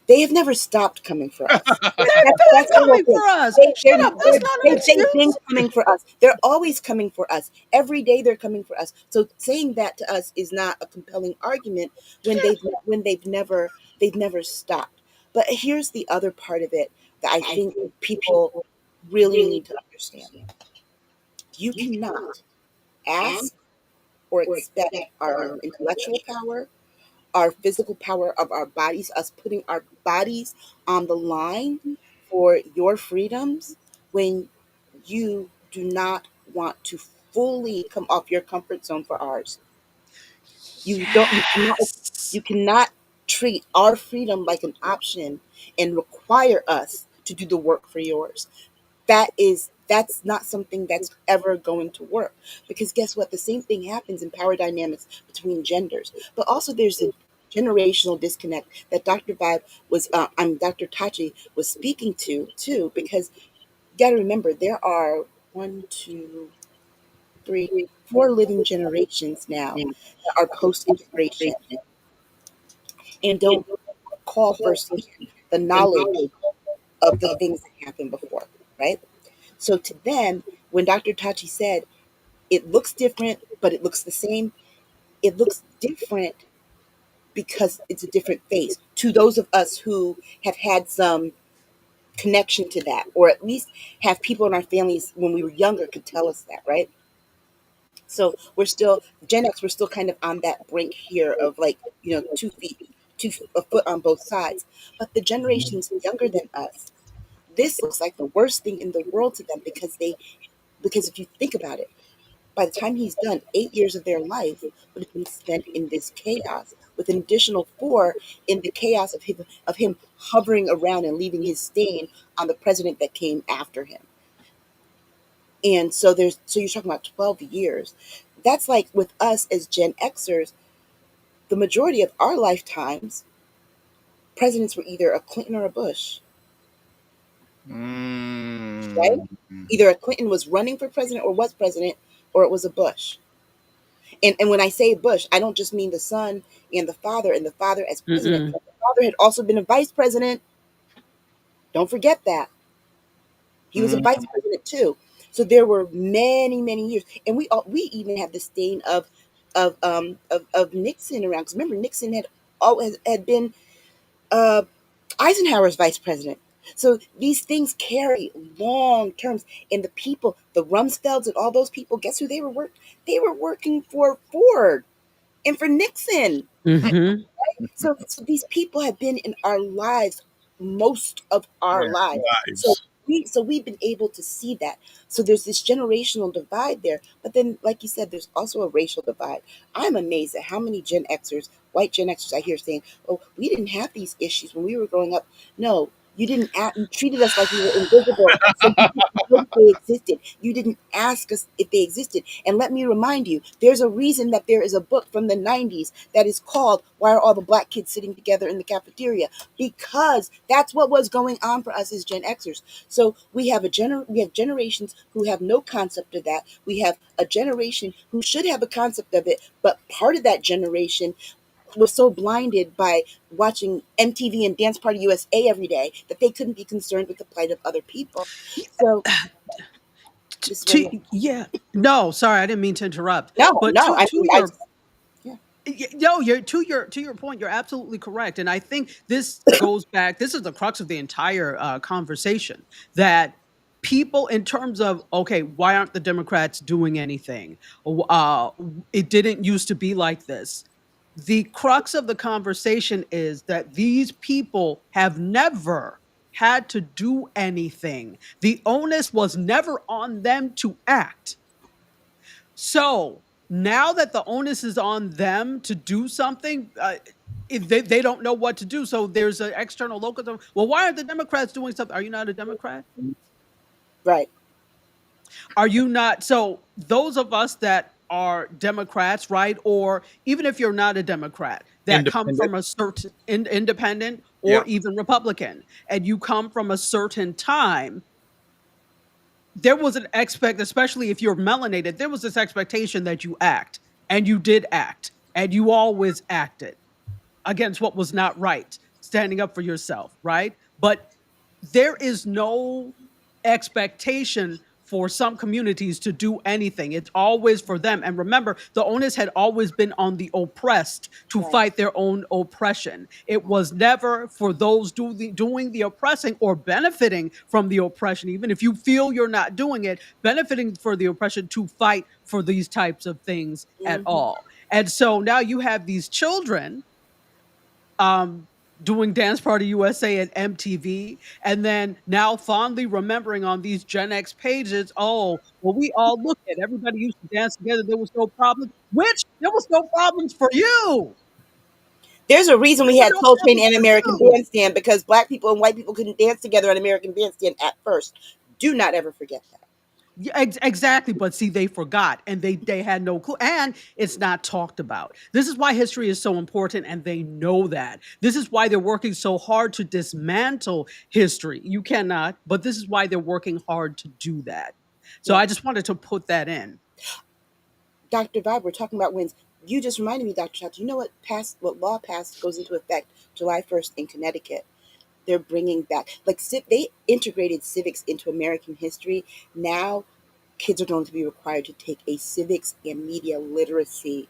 They have never stopped coming for us. They've been That's the whole coming thing. for us. They, Shut they're, up. That's not an they've been excuse. coming for us. They're always coming for us. Every day they're coming for us. So saying that to us is not a compelling argument when they've never stopped. But here's the other part of it that I think people really need to understand. You cannot ask or expect our intellectual power, our physical power of our bodies, us putting our bodies on the line for your freedoms when you do not want to fully come off your comfort zone for ours. You don't Yes. you cannot treat our freedom like an option and require us to do the work for yours. That's not something that's ever going to work, because guess what, the same thing happens in power dynamics between genders, but also there's a generational disconnect that Dr. Tachi was speaking to too, because you got to remember there are one, two, three, four living generations now that are post integration and don't call firsthand the knowledge of the things that happened before, right? So to them, when Dr. Tachi said it looks different, but it looks the same, it looks different because it's a different face to those of us who have had some connection to that, or at least have people in our families when we were younger could tell us that, right? So we're still Gen X. We're still kind of on that brink here of like 2 feet, a foot on both sides. But the generations younger than us, this looks like the worst thing in the world to them because if you think about it, by the time he's done, 8 years of their life would have been spent in this chaos, with an additional 4 in the chaos of him hovering around and leaving his stain on the president that came after him. And so you're talking about 12 years. That's like with us as Gen Xers, the majority of our lifetimes, presidents were either a Clinton or a Bush, right? Mm. Either a Clinton was running for president or was president, or it was a Bush. And when I say Bush, I don't just mean the son and the father as president. Mm-mm. The father had also been a vice president. Don't forget that. He was a Mm. vice president too. So there were many, many years, and we even have the stain of Nixon around. Because remember, Nixon had been uh, Eisenhower's vice president. So these things carry long terms, and the people, the Rumsfelds, and all those people, guess who they were They were working for Ford and for Nixon. Mm-hmm. So these people have been in our lives most of our Yeah, lives. So lives. we've been able to see that. So there's this generational divide there. But then, like you said, there's also a racial divide. I'm amazed at how many Gen Xers, white Gen Xers, I hear saying, "Oh, we didn't have these issues when we were growing up." No, you didn't. You treated us like we were invisible, so you didn't know that they existed. You didn't ask us if they existed. And let me remind you, there's a reason that there is a book from the 90s that is called "Why Are All the Black Kids Sitting Together in the Cafeteria?" Because that's what was going on for us as Gen Xers. So we have we have generations who have no concept of that. We have a generation who should have a concept of it, but part of that generation was so blinded by watching MTV and Dance Party USA every day that they couldn't be concerned with the plight of other people. So this is what it is. Yeah. No, sorry, I didn't mean to interrupt. No, But no, I to mean, your yeah. no, you're to your point, you're absolutely correct. And I think this goes back, this is the crux of the entire conversation, that people, in terms of, okay, why aren't the Democrats doing anything? It didn't used to be like this. The crux of the conversation is that these people have never had to do anything. The onus was never on them to act. So now that the onus is on them to do something, if they don't know what to do. So there's an external local. Well, why aren't the Democrats doing something? Are you not a Democrat? Right. Are you not? So those of us that are Democrats, right? Or even if you're not a Democrat, that come Independent. from a certain independent or Yeah. even Republican, and you come from a certain time, there was an especially if you're melanated, there was this expectation that you act, and you did act, and you always acted against what was not right, standing up for yourself, right? But there is no expectation for some communities to do anything. It's always for them. And remember, the onus had always been on the oppressed to Right. fight their own oppression. It was never for those doing the oppressing or benefiting from the oppression, even if you feel you're not doing it, benefiting for the oppression to fight for these types of things at Mhm. all. And so now you have these children um, doing Dance Party USA and MTV, and then now fondly remembering on these Gen X pages, oh, well, we all look at everybody used to dance together. There was no problem. Which there was no problems for you. There's a reason There we were had no Soul Train problems and for American you. Bandstand because black people and white people couldn't dance together on American Bandstand at first. Do not ever forget that. Yeah, exactly. But see, they forgot and they had no clue. And it's not talked about. This is why history is so important, and they know that. This is why they're working so hard to dismantle history. You cannot, but this is why they're working hard to do that. So Yeah. I just wanted to put that in. Dr. Vibe, we're talking about wins. You just reminded me, Dr. Schatz, you know what law passed goes into effect July 1st in Connecticut? They're bringing back, like, they integrated civics into American history. Now kids are going to be required to take a civics and media literacy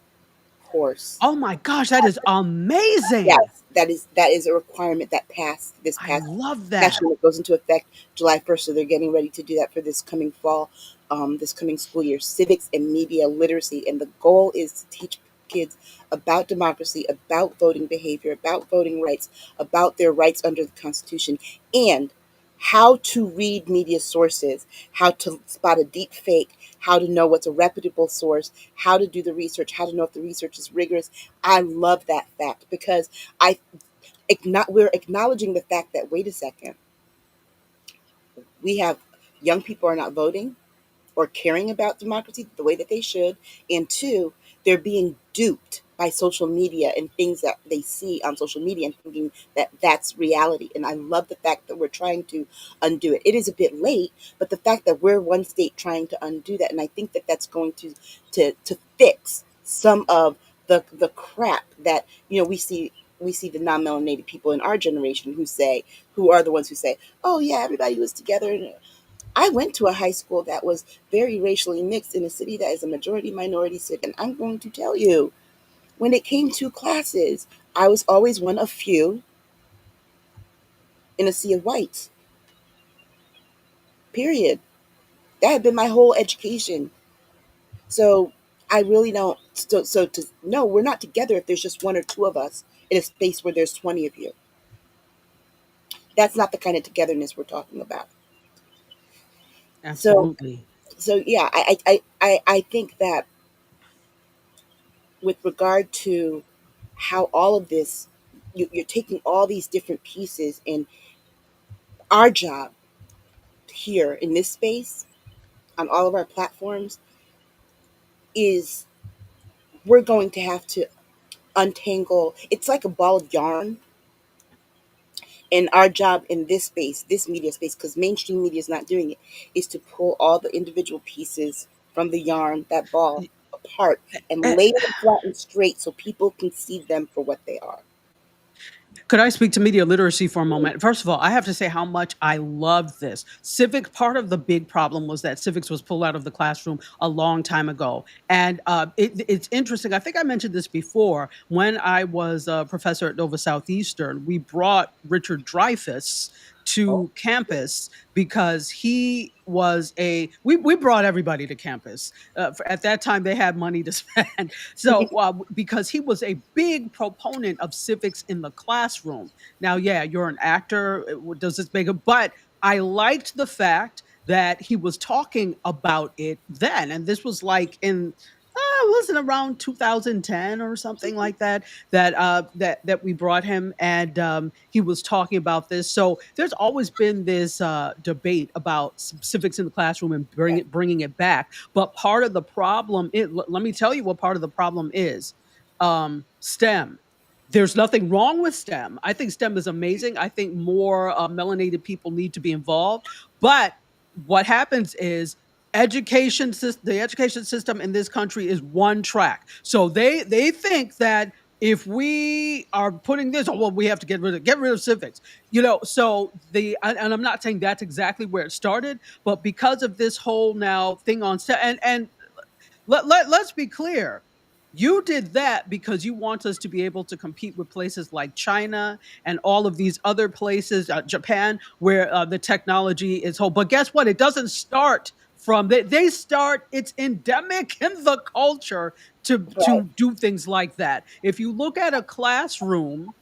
course. Oh my gosh, that is amazing. Yes, that is a requirement that passed this I past love that. session. It goes into effect July 1st, so they're getting ready to do that for this coming fall, this coming school year. Civics and media literacy, and the goal is to teach kids about democracy, about voting behavior, about voting rights, about their rights under the Constitution, and how to read media sources, how to spot a deep fake, how to know what's a reputable source, how to do the research, how to know if the research is rigorous. I love that fact because we're acknowledging the fact that, wait a second, we have young people are not voting or caring about democracy the way that they should, and two, they're being duped by social media and things that they see on social media and thinking that that's reality. And I love the fact that we're trying to undo it. It is a bit late, but the fact that we're one state trying to undo that, and I think that that's going to fix some of the crap that we see the non-melanated people in our generation who are the ones who say, oh yeah, everybody was together. I went to a high school that was very racially mixed in a city that is a majority minority city. And I'm going to tell you, when it came to classes, I was always one of few in a sea of whites. Period. That had been my whole education. So I really don't. So to no, we're not together if there's just one or two of us in a space where there's 20 of you. That's not the kind of togetherness we're talking about. So Absolutely. so yeah, I think that with regard to how all of this, you're taking all these different pieces, and our job here in this space on all of our platforms is we're going to have to untangle. It's like a ball of yarn, and our job in this space, this media space, because mainstream media is not doing it, is to pull all the individual pieces from the yarn, that ball, apart and Eh, lay them flat and straight so people can see them for what they are. Could I speak to media literacy for a moment? First of all, I have to say how much I love this. Civic, part of the big problem was that civics was pulled out of the classroom a long time ago. And it's interesting. I think I mentioned this before. When I was a professor at Nova Southeastern, we brought Richard Dreyfuss Oh, to campus because he was we brought everybody to campus. At that time, they had money to spend. So, because he was a big proponent of civics in the classroom. Now, yeah, you're an actor. Does this make it? But I liked the fact that he was talking about it then, and this was like in. Wasn't around 2010 or something like that that we brought him, and he was talking about this. So there's always been this debate about civics in the classroom and yeah. bringing it back. But part of the problem, let me tell you what part of the problem is. STEM. There's nothing wrong with STEM. I think STEM is amazing. I think more melanated people need to be involved. But what happens is the education system in this country is one track. So they think that if we are putting this, oh, well, we have to get rid of civics, So and I'm not saying that's exactly where it started, but because of this whole now thing and let's be clear. You did that because you want us to be able to compete with places like China and all of these other places, Japan, where the technology is whole. But guess what? It doesn't start from they start. It's endemic in the culture Right. to do things like that. If you look at a classroom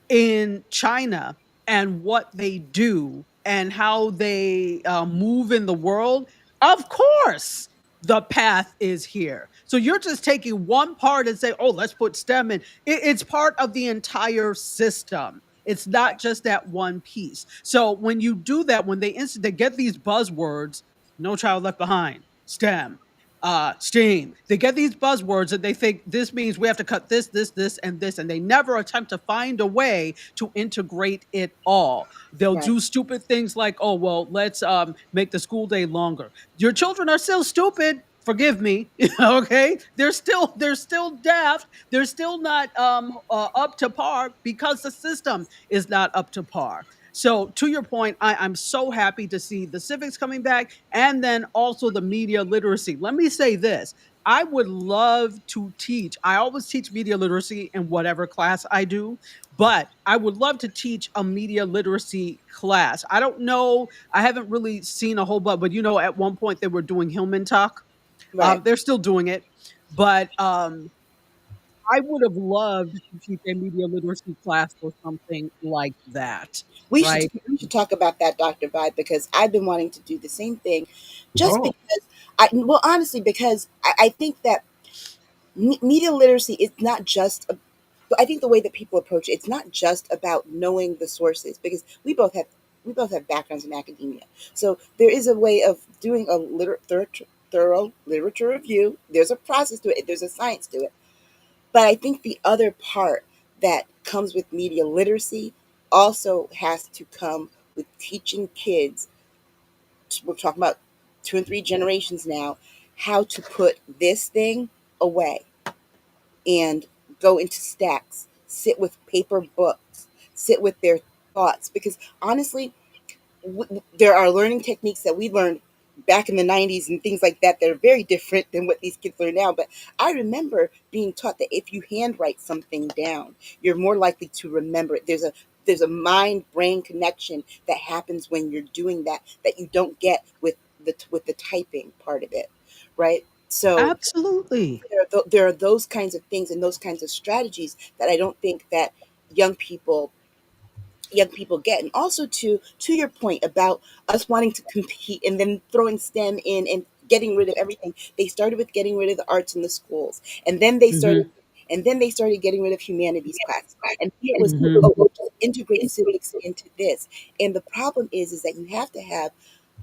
in China and what they do and how they move in the world, of course, the path is here. So you're just taking one part and say, "Oh, let's put STEM in." It's part of the entire system. It's not just that one piece. So when you do that, when they get these buzzwords, "No Child Left Behind," STEM, STEAM. They get these buzzwords and they think this means we have to cut this, and this, and they never attempt to find a way to integrate it all. They'll Right. do stupid things like, "Oh, well, let's make the school day longer." Your children are still stupid. Forgive me, okay? They're still daft. They're still not up to par because the system is not up to par. So, to your point, I'm so happy to see the civics coming back and then also the media literacy. Let me say this. I would love to teach. I always teach media literacy in whatever class I do, but I would love to teach a media literacy class. I don't know. I haven't really seen a whole lot, but at one point they were doing Hillman Talk. Right. They're still doing it, but I would have loved to teach a media literacy class or something like that, We should right? we should talk about that, Dr. Vibe, because I've been wanting to do the same thing, just Oh, because honestly, because I think that media literacy is not just. I think the way that people approach it, it's not just about knowing the sources, because we both have backgrounds in academia, so there is a way of doing a thorough literature review. There's a process to it. There's a science to it. But I think the other part that comes with media literacy also has to come with teaching kids. We're talking about 2 and 3 generations now, how to put this thing away and go into stacks, sit with paper books, sit with their thoughts. Because honestly, there are learning techniques that we learned back in the 90s and things like that that are very different than what these kids learn now. But I remember being taught that if you handwrite something down, you're more likely to remember it. There's a mind brain connection that happens when you're doing that you don't get with the typing part of it, right? So Absolutely. there are those kinds of things and those kinds of strategies that I don't think that young people young people get. And also to your point about us wanting to compete and then throwing STEM in and getting rid of everything. They started with getting rid of the arts in the schools, and then they started Hmm. getting rid of humanities classes. And it was, Hmm. oh, we'll just integrate civics into this. And the problem is that you have to have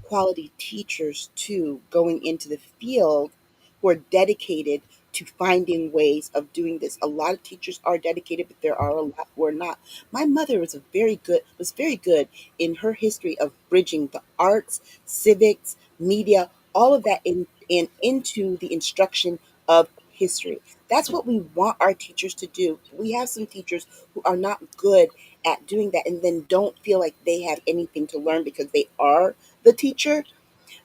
quality teachers too going into the field who are dedicated to finding ways of doing this. A lot of teachers are dedicated, but there are a lot who are not. My mother was very good in her history of bridging the arts, civics, media, all of that in into the instruction of history. That's what we want our teachers to do. We have some teachers who are not good at doing that and then don't feel like they have anything to learn because they are the teacher.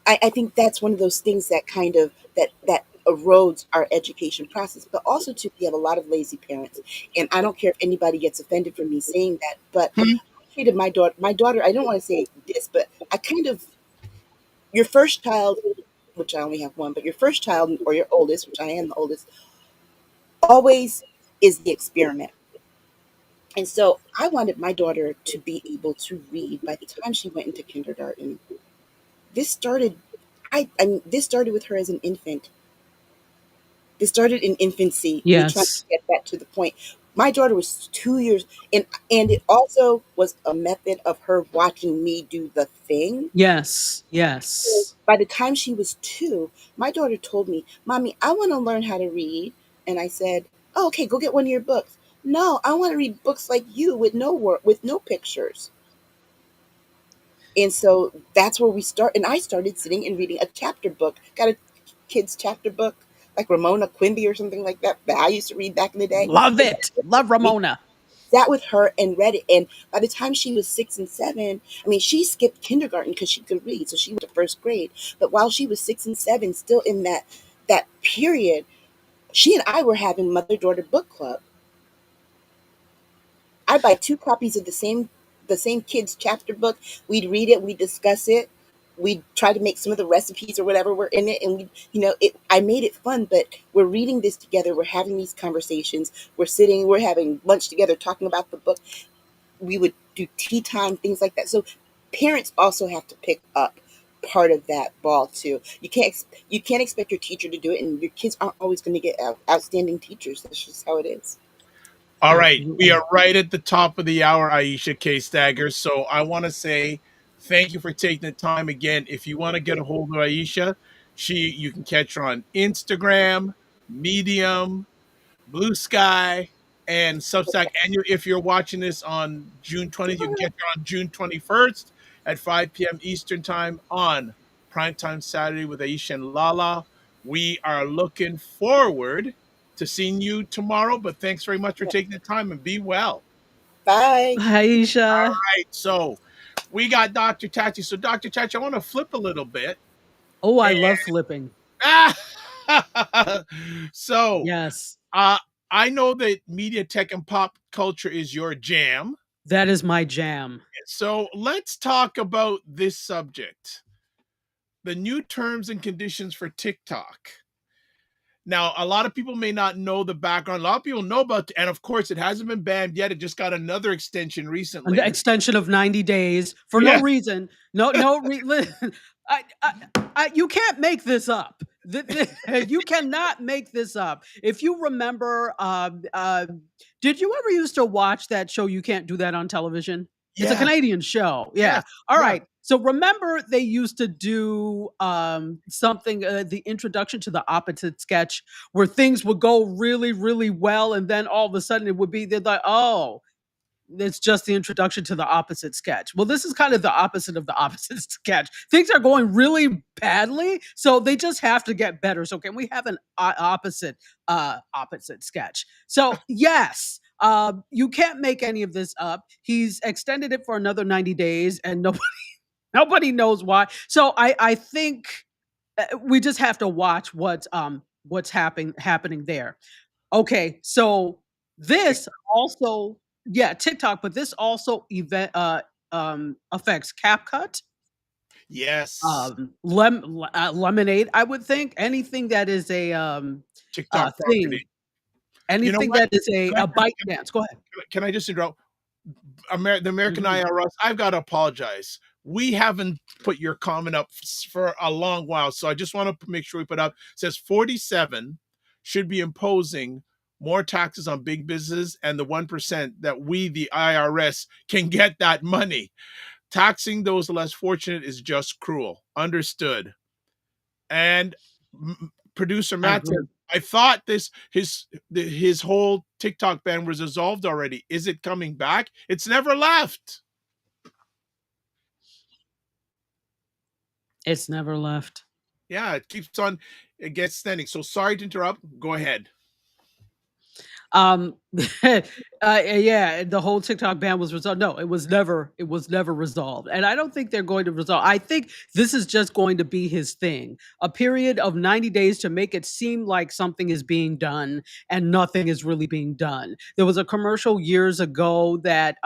I think that's one of those things that kind of that erodes our education process. But also too, we have a lot of lazy parents, and I don't care if anybody gets offended for me saying that, but I treated my daughter. I don't want to say this, but I kind of your first child, which I only have one, but your first child or your oldest, which I am the oldest, always is the experiment. And so I wanted my daughter to be able to read by the time she went into kindergarten. This started this started with her as an infant. This started in infancy, me trying to Yes. get that to the point. My daughter was 2 years, and it also was a method of her watching me do the thing. Yes. So Yes. by the time she was 2, my daughter told me, "Mommy, I want to learn how to read." And I said, "Oh, okay, go get one of your books." "No, I want to read books like you with no word, with no pictures." And so that's where we start. And I started sitting and reading a chapter book. Got a kid's chapter book, like Ramona Quimby or something like that I used to read back in the day. Love it. Love Ramona. Sat with her and read it. And by the time she was 6 and 7, I mean, she skipped kindergarten because she could read. So she went to first grade. But while she was 6 and 7, still in that period, she and I were having mother-daughter book club. I'd buy 2 copies of the same kid's chapter book. We'd read it, we'd discuss it, we'd try to make some of the recipes or whatever were in it, and I made it fun. But we're reading this together, we're having these conversations, we're having lunch together, talking about the book. We would do tea time, things like that. So parents also have to pick up part of that ball too. You can't expect your teacher to do it, and your kids aren't always going to get outstanding teachers. That's just how it is. All right. We are right at the top of the hour, Aisha K. Staggers. So I want to say thank you for taking the time. Again, if you want to get a hold of Aisha, you can catch her on Instagram, Medium, Blue Sky, and Substack. And if you're watching this on June 20th, you can catch her on June 21st at 5 p.m. Eastern Time on Primetime Saturday with Aisha and Lala. We are looking forward to seeing you tomorrow, but thanks very much for taking the time, and be well. Bye. Aisha. All right, so we got Dr. Tachi. So Dr. Tachi, I want to flip a little bit. Oh, I love flipping. So Yes. I know that media, tech, and pop culture is your jam. That is my jam. So let's talk about this subject. The new terms and conditions for TikTok. Now, a lot of people may not know the background. A lot of people know about, and of course, it hasn't been banned yet. It just got another extension recently. An extension of 90 days for no reason. You can't make this up. You cannot make this up. If you remember, did you ever used to watch that show, You Can't Do That on Television? It's a Canadian show. Yeah. All right. So remember, they used to do something, the introduction to the opposite sketch, where things would go really, really well. And then all of a sudden they're like, oh, it's just the introduction to the opposite sketch. Well, this is kind of the opposite of the opposite sketch. Things are going really badly, so they just have to get better. So can we have an opposite sketch? So yes, you can't make any of this up. He's extended it for another 90 days, and nobody knows why. So I think we just have to watch what's happening there. Okay, so this also, TikTok, but this also affects CapCut. Yes. Lemonade, I would think. Anything that is a TikTok thing. property. Anything that is a bite dance. Go ahead. Can I just interrupt? The American IRS, I've got to apologize. We haven't put your comment up for a long while, so I just want to make sure we put up. It says 47 should be imposing more taxes on big business and the 1% that we, the IRS, can get that money. Taxing those less fortunate is just cruel. Understood. And producer Matt says, I thought his whole TikTok ban was resolved already. Is it coming back? It's never left. It's never left. Yeah, it keeps on. It gets standing. So sorry to interrupt. Go ahead. The whole TikTok ban was resolved. No, it was never resolved. And I don't think they're going to resolve. I think this is just going to be his thing. A period of 90 days to make it seem like something is being done and nothing is really being done. There was a commercial years ago that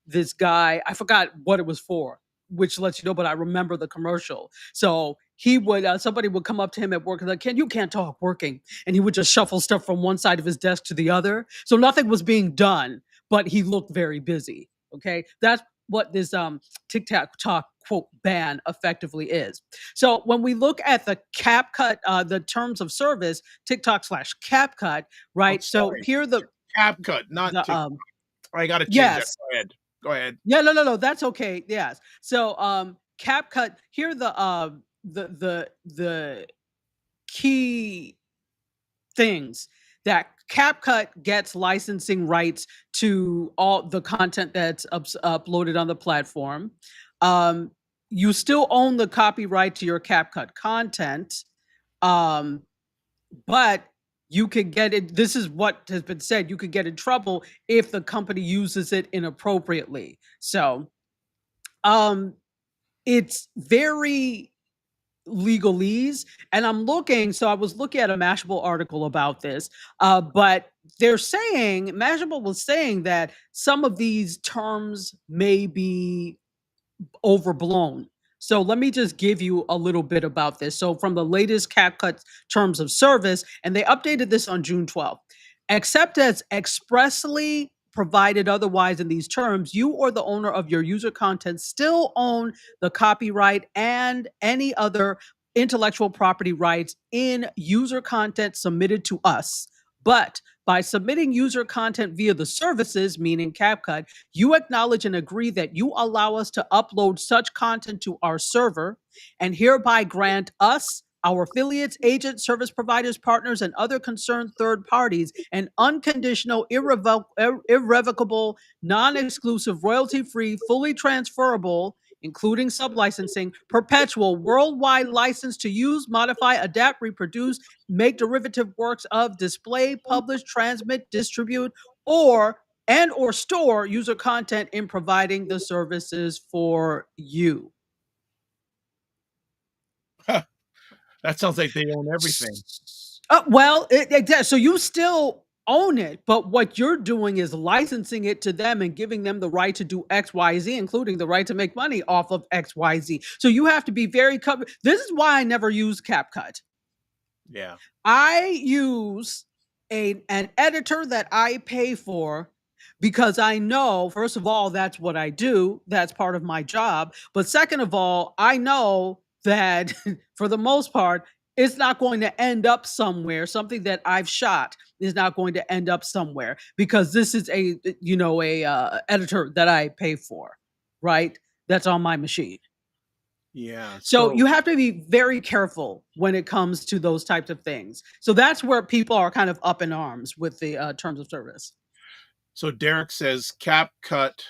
this guy, I forgot what it was for, which lets you know, but I remember the commercial. So he would, somebody would come up to him at work and like, you can't talk working. And he would just shuffle stuff from one side of his desk to the other. So nothing was being done, but he looked very busy. Okay. That's what this TikTok quote ban effectively is. So when we look at the CapCut, the terms of service, TikTok/CapCut, right? So here the CapCut, not TikTok. I got to change that. Go ahead. Yeah, no, that's okay. Yes. So CapCut, here the key things that CapCut gets licensing rights to all the content that's uploaded on the platform. you still own the copyright to your CapCut content, but you could get it. This is what has been said. You could get in trouble if the company uses it inappropriately. So, it's very legalese, and I was looking at a Mashable article about this, but Mashable was saying that some of these terms may be overblown. So let me just give you a little bit about this. So from the latest CapCut terms of service, and they updated this on June 12th, except as expressly provided otherwise in these terms, you or the owner of your user content still own the copyright and any other intellectual property rights in user content submitted to us. But by submitting user content via the services, meaning CapCut, you acknowledge and agree that you allow us to upload such content to our server and hereby grant us, our affiliates, agents, service providers, partners, and other concerned third parties an unconditional, irrevocable, non-exclusive, royalty-free, fully transferable, including sublicensing, perpetual, worldwide license to use, modify, adapt, reproduce, make derivative works of, display, publish, transmit, distribute, or store user content in providing the services for you. That sounds like they own everything. Well, so you still own it, but what you're doing is licensing it to them and giving them the right to do X, Y, Z, including the right to make money off of X, Y, Z. So you have to be very covered. This is why I never use CapCut. Yeah. I use an editor that I pay for because I know, first of all, that's what I do. That's part of my job. But second of all, I know that for the most part, it's not going to end up somewhere. Something that I've shot is not going to end up somewhere because this is a editor that I pay for, right? That's on my machine. Yeah. So you have to be very careful when it comes to those types of things. So that's where people are kind of up in arms with the terms of service. So Derek says CapCut.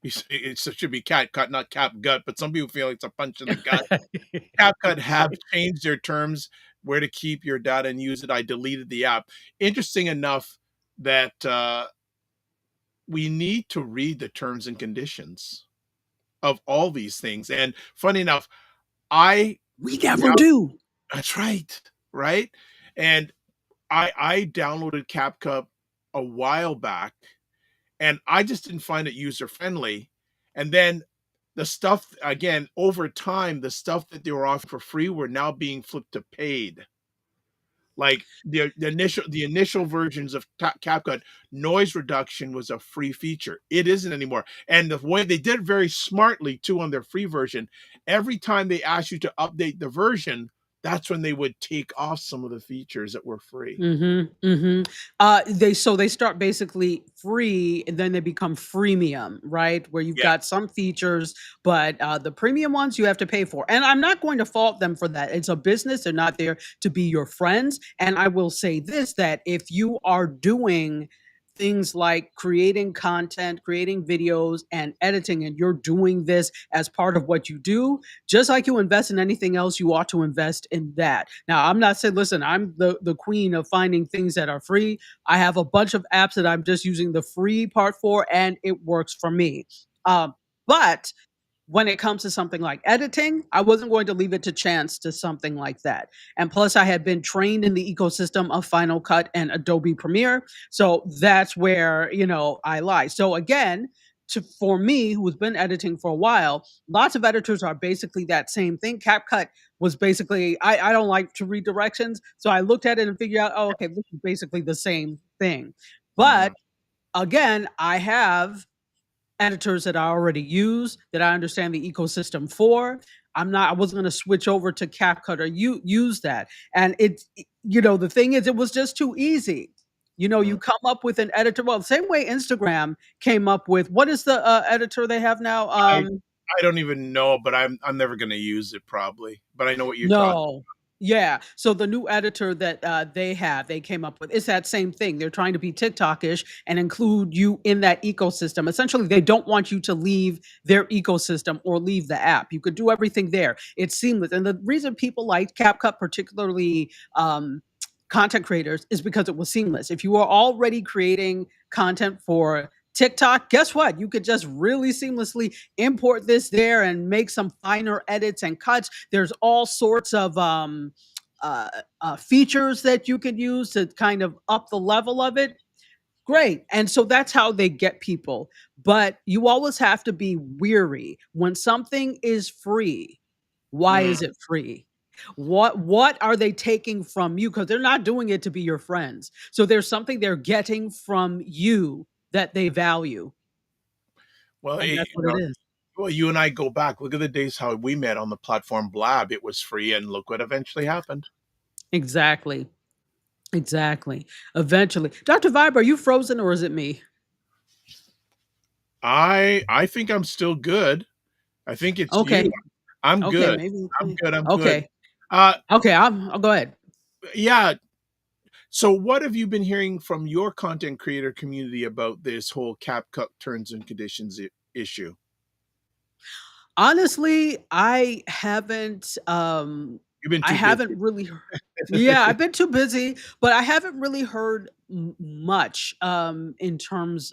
It should be CapCut, not CapGut, but some people feel it's a punch in the gut. CapCut have changed their terms where to keep your data and use it. I deleted the app. Interesting enough that we need to read the terms and conditions of all these things. And funny enough, we never do. That's right. Right. And I downloaded CapCut a while back and I just didn't find it user friendly. And then the stuff, again, over time, the stuff that they were offering for free were now being flipped to paid. Like the initial versions of CapCut, noise reduction was a free feature. It isn't anymore. And the way they did it very smartly too on their free version, every time they asked you to update the version, that's when they would take off some of the features that were free. They start basically free and then they become freemium, right? Where you've got some features, but the premium ones you have to pay for. And I'm not going to fault them for that. It's a business. They're not there to be your friends. And I will say this, that if you are doing things like creating content, creating videos, and editing, and you're doing this as part of what you do, just like you invest in anything else, you ought to invest in that. Now, I'm not saying, listen, I'm the queen of finding things that are free. I have a bunch of apps that I'm just using the free part for, and it works for me. But when it comes to something like editing, I wasn't going to leave it to chance to something like that. And plus, I had been trained in the ecosystem of Final Cut and Adobe Premiere. So that's where, I lie. So again, for me, who's been editing for a while, lots of editors are basically that same thing. CapCut was basically, I don't like to read directions. So I looked at it and figured out, okay, this is basically the same thing. But again, I have editors that I already use, that I understand the ecosystem for. I wasn't going to switch over to CapCut or use that. And the thing is, it was just too easy. You come up with an editor. Well, the same way Instagram came up with, what is the editor they have now? I don't even know, but I'm never going to use it probably. But I know what you're talking about. Yeah. So the new editor that they came up with, it's that same thing. They're trying to be TikTokish and include you in that ecosystem. Essentially, they don't want you to leave their ecosystem or leave the app. You could do everything there. It's seamless. And the reason people like CapCut, particularly content creators, is because it was seamless. If you are already creating content for TikTok, guess what? You could just really seamlessly import this there and make some finer edits and cuts. There's all sorts of features that you could use to kind of up the level of it. Great. And so that's how they get people. But you always have to be weary when something is free. Why Mm. is it free? What are they taking from you? Because they're not doing it to be your friends. So there's something they're getting from you that they value. Well, And that's you what know, it is. well, you and I go back. Look at the days how we met on the platform Blab. It was free, and look what eventually happened. Exactly. Exactly. Eventually. Dr. Vibe, are you frozen or is it me? I think I'm still good. I think it's Okay. you. I'm Okay, good. maybe it's I'm me. good. I'm good. Okay. Uh, Okay, I'll go ahead. yeah. So, what have you been hearing from your content creator community about this whole CapCut terms and conditions issue? Honestly, You've been I too busy. haven't really yeah, I've been too busy, but I haven't really heard much in terms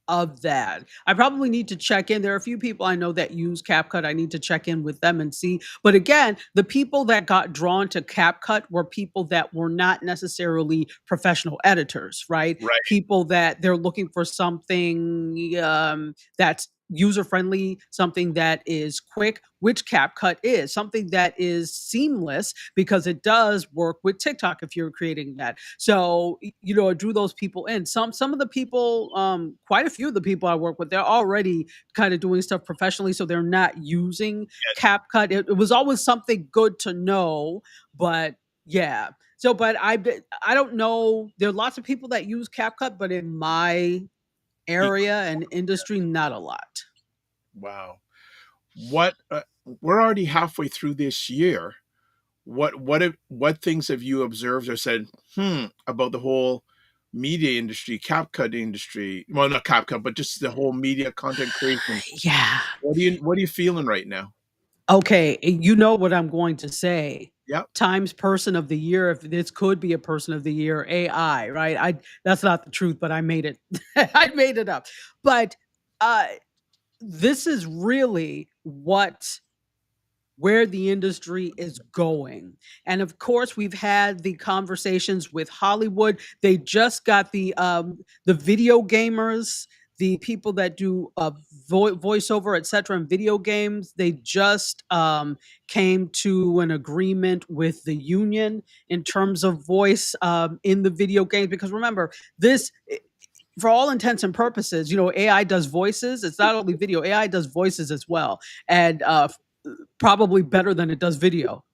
of that. I probably need to check in. There are a few people I know that use CapCut. I need to check in with them and see. But again, the people that got drawn to CapCut were people that were not necessarily professional editors, right? Right. People that they're looking for something that's user friendly, something that is quick, which CapCut is, something that is seamless because it does work with TikTok if you're creating that. So, it drew those people in. Some of the people, quite a few of the people I work with, they're already kind of doing stuff professionally, so they're not using CapCut. It was always something good to know, but yeah. So, but I don't know. There are lots of people that use CapCut, but in my area and industry, not a lot. Wow. What we're already halfway through this year. What things have you observed or said about the whole media industry, CapCut industry? Well, not CapCut, but just the whole media content creation. Yeah. What are you feeling right now? Okay, you know what I'm going to say. Yep. Times person of the year, if this could be a person of the year, AI, right? I That's not the truth, but I made it. I made it up. But uh this is really where the industry is going. And of course, we've had the conversations with Hollywood. They just got the video gamers, the people that do voiceover, etc., in video games. They just came to an agreement with the union in terms of voice in the video games. Because remember, this for all intents and purposes, AI does voices. It's not only video, AI does voices as well. And probably better than it does video,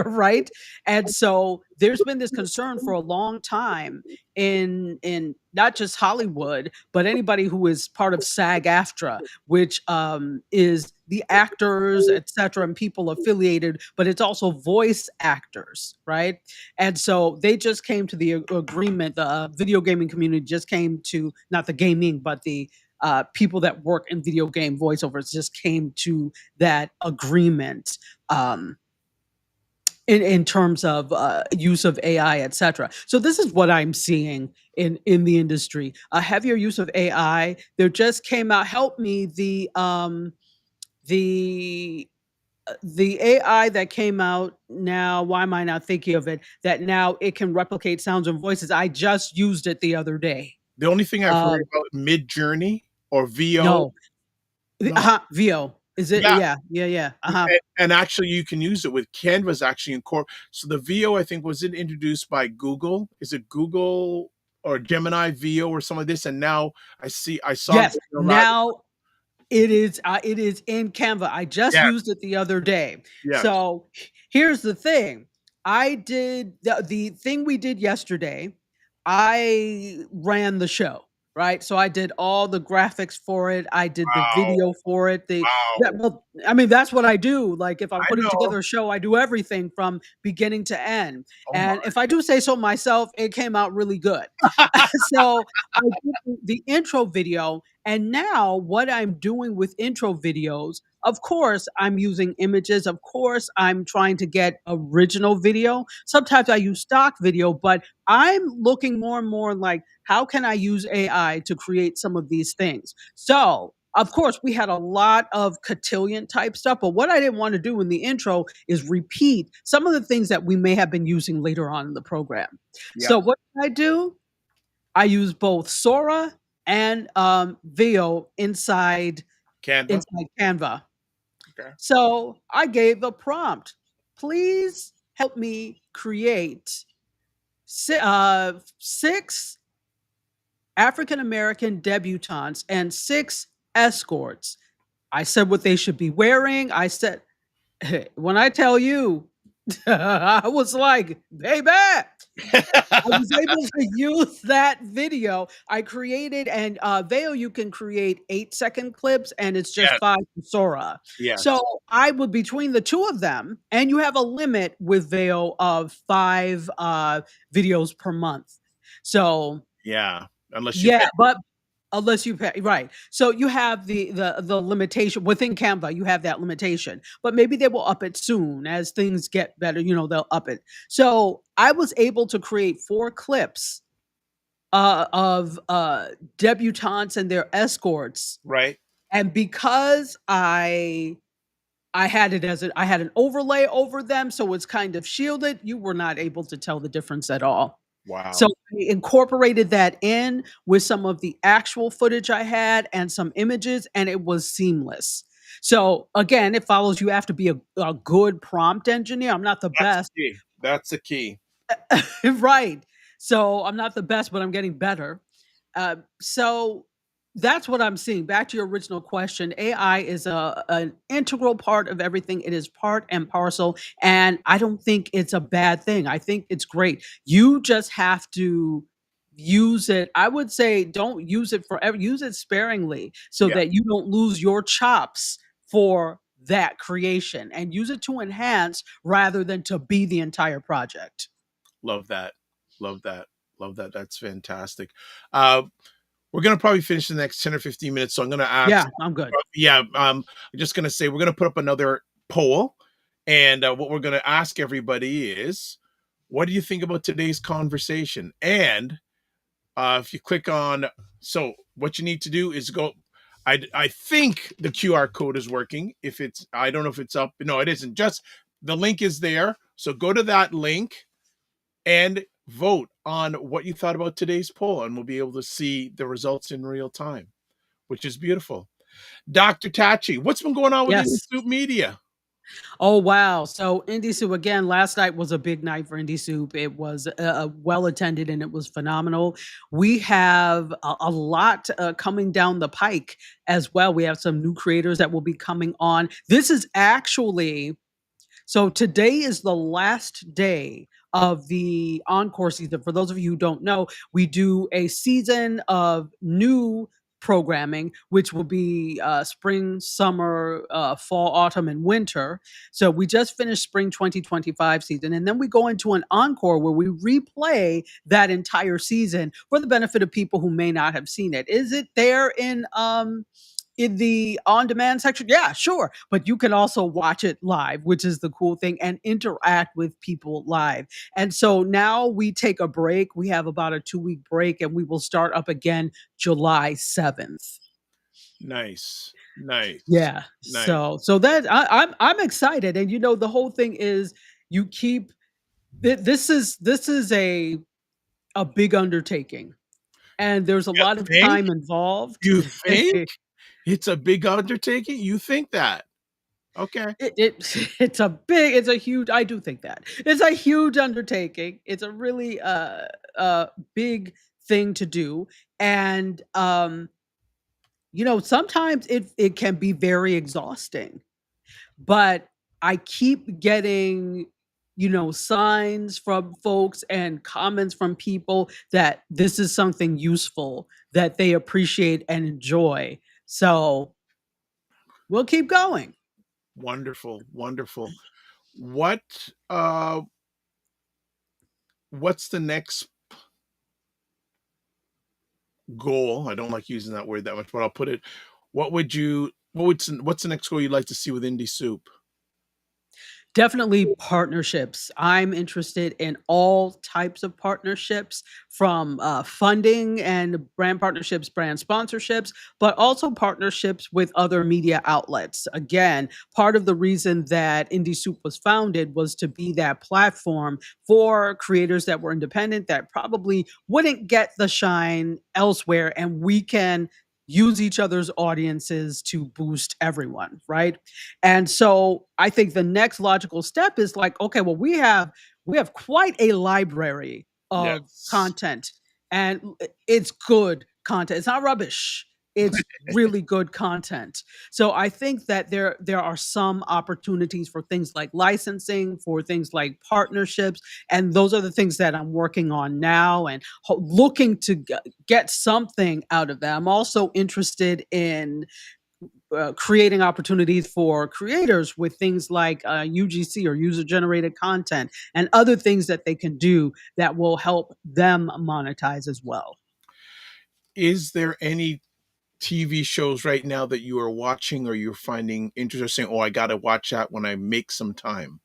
right? And so there's been this concern for a long time in not just Hollywood, but anybody who is part of SAG-AFTRA, which is the actors, etc., and people affiliated, but it's also voice actors, right? And so they just came to the agreement. The video gaming community just came to, not the gaming, but the people that work in video game voiceovers just came to that agreement in terms of use of AI, etc. So this is what I'm seeing in the industry: a heavier use of AI. There just came out. Help me, the the AI that came out now. Why am I not thinking of it? That now it can replicate sounds and voices. I just used it the other day. The only thing I've heard Um, about Mid-Journey or VO. no, No. VO. Is it? Yeah. Yeah. And actually, you can use it with Canva's actually in core. So the VO, I think, was it introduced by Google? Is it Google or Gemini VO or some of this? And now I saw. Yes. Google Live. Now it is in Canva. I just Yeah. used it the other day. Yes. So here's the thing. I did the thing we did yesterday. I ran the show. right? So I did all the graphics for it. I did the Wow. video for it. Wow. Well, I mean, that's what I do. Like if I'm I putting know. together a show, I do everything from beginning to end. Oh my. And if I do say so myself, it came out really good. So I did the intro video, and now what I'm doing with intro videos, of course, I'm using images. Of course, I'm trying to get original video. Sometimes I use stock video, but I'm looking more and more like, how can I use AI to create some of these things? So, of course, we had a lot of cotillion type stuff, but what I didn't want to do in the intro is repeat some of the things that we may have been using later on in the program. Yeah. So, what did I do? I use both Sora and Veo inside Canva. Canva. Okay. So I gave a prompt. Please help me create six African American debutantes and six escorts. I said what they should be wearing. I said, when I tell you, I was like, baby, I was able to use that video. I created, and Veil, you can create 8-second clips, and it's just Yes. 5 for Sora. Yes. So I would, between the two of them, and you have a limit with Veil of 5 videos per month. So Yeah. Unless you yeah, pay. but unless you pay, right. So you have the limitation within Canva, you have that limitation. But maybe they will up it soon as things get better, they'll up it. So I was able to create 4 clips of debutantes and their escorts. Right. And because I had I had an overlay over them, so it's kind of shielded, you were not able to tell the difference at all. Wow. So I incorporated that in with some of the actual footage I had and some images, and it was seamless. So again, it follows you have to be a good prompt engineer. I'm not the best. Key. That's the key. Right. So I'm not the best, but I'm getting better. So that's what I'm seeing. Back to your original question, AI is an integral part of everything. It is part and parcel, and I don't think it's a bad thing. I think it's great. You just have to use it. I would say don't use it forever. Use it sparingly so Yeah. that you don't lose your chops for that creation, and use it to enhance rather than to be the entire project. Love that. Love that. Love that. That's fantastic. We're going to probably finish the next 10 or 15 minutes. So I'm going to ask. Yeah, I'm good. Yeah. I'm just going to say we're going to put up another poll. And what we're going to ask everybody is, what do you think about today's conversation? And if you click on, so what you need to do is go. I think the QR code is working. If it's, I don't know if it's up. No, it isn't. Just the link is there. So go to that link and vote on what you thought about today's poll, and we'll be able to see the results in real time, which is beautiful. Dr. Tachi, what's been going on with Yes. IndieSoup Media? Oh, wow. So IndieSoup, again, last night was a big night for IndieSoup. It was well attended and it was phenomenal. We have a lot coming down the pike as well. We have some new creators that will be coming on. This is actually, so today is the last day of the encore season. For those of you who don't know, we do a season of new programming, which will be spring, summer, fall, autumn, and winter. So we just finished spring 2025 season, and then we go into an encore where we replay that entire season for the benefit of people who may not have seen it. Is it there in the on-demand section? Yeah, sure. But you can also watch it live, which is the cool thing, and interact with people live. And so now we take a break. We have about a 2-week break, and we will start up again July 7th. Nice. Nice. Yeah. Nice. So that I'm excited. And the whole thing is you keep this is a big undertaking. And there's a lot of time involved. You think? It's a big undertaking? You think that? Okay. It's a huge, I do think that. It's a huge undertaking. It's a really big thing to do. And sometimes it can be very exhausting. But I keep getting signs from folks and comments from people that this is something useful that they appreciate and enjoy. So we'll keep going. Wonderful, wonderful. What's the next goal? I don't like using that word that much, but I'll put it. What's the next goal you'd like to see with IndieSoup? Definitely partnerships. I'm interested in all types of partnerships, from funding and brand partnerships, brand sponsorships, but also partnerships with other media outlets. Again, part of the reason that IndieSoup was founded was to be that platform for creators that were independent, that probably wouldn't get the shine elsewhere, and we can use each other's audiences to boost everyone, right? And so I think the next logical step is like, okay, well, we have quite a library of Yes. content, and it's good content. It's not rubbish. It's really good content. So I think that there are some opportunities for things like licensing, for things like partnerships, and those are the things that I'm working on now and looking to get something out of that. I'm also interested in creating opportunities for creators with things like UGC, or user generated content, and other things that they can do that will help them monetize as well. Is there any TV shows right now that you are watching or you're finding interesting? Oh, I got to watch that when I make some time.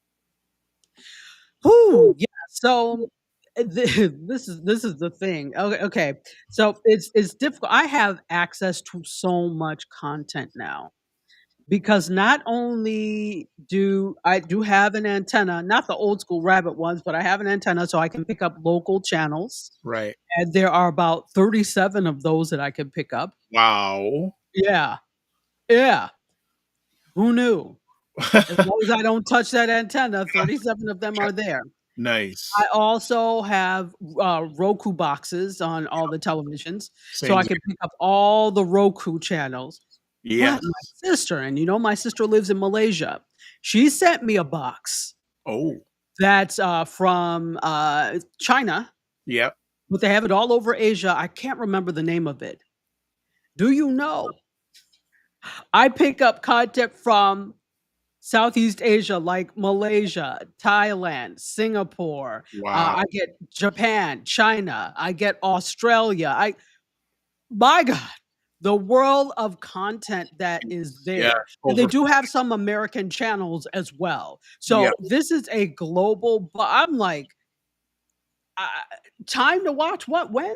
Whew, yeah. So this is the thing. Okay. So it's difficult. I have access to so much content now, because not only do I do have an antenna, not the old school rabbit ones, but I have an antenna so I can pick up local channels. Right. And there are about 37 of those that I can pick up. Wow. Yeah. Yeah. Who knew? As long as I don't touch that antenna, 37 of them are there. Nice. I also have Roku boxes on all the televisions, so Same I can pick up all the Roku channels. Yes. But my sister, and my sister lives in Malaysia, she sent me a box Oh. that's from China, Yep. but they have it all over Asia. I can't remember the name of it. Do you know? I pick up content from Southeast Asia, like Malaysia, Thailand, Singapore. Wow. I get Japan, China. I get Australia. My God, the world of content that is there. Yeah. And they do have some American channels as well. So Yeah. this is a global, but I'm like, time to watch what, when?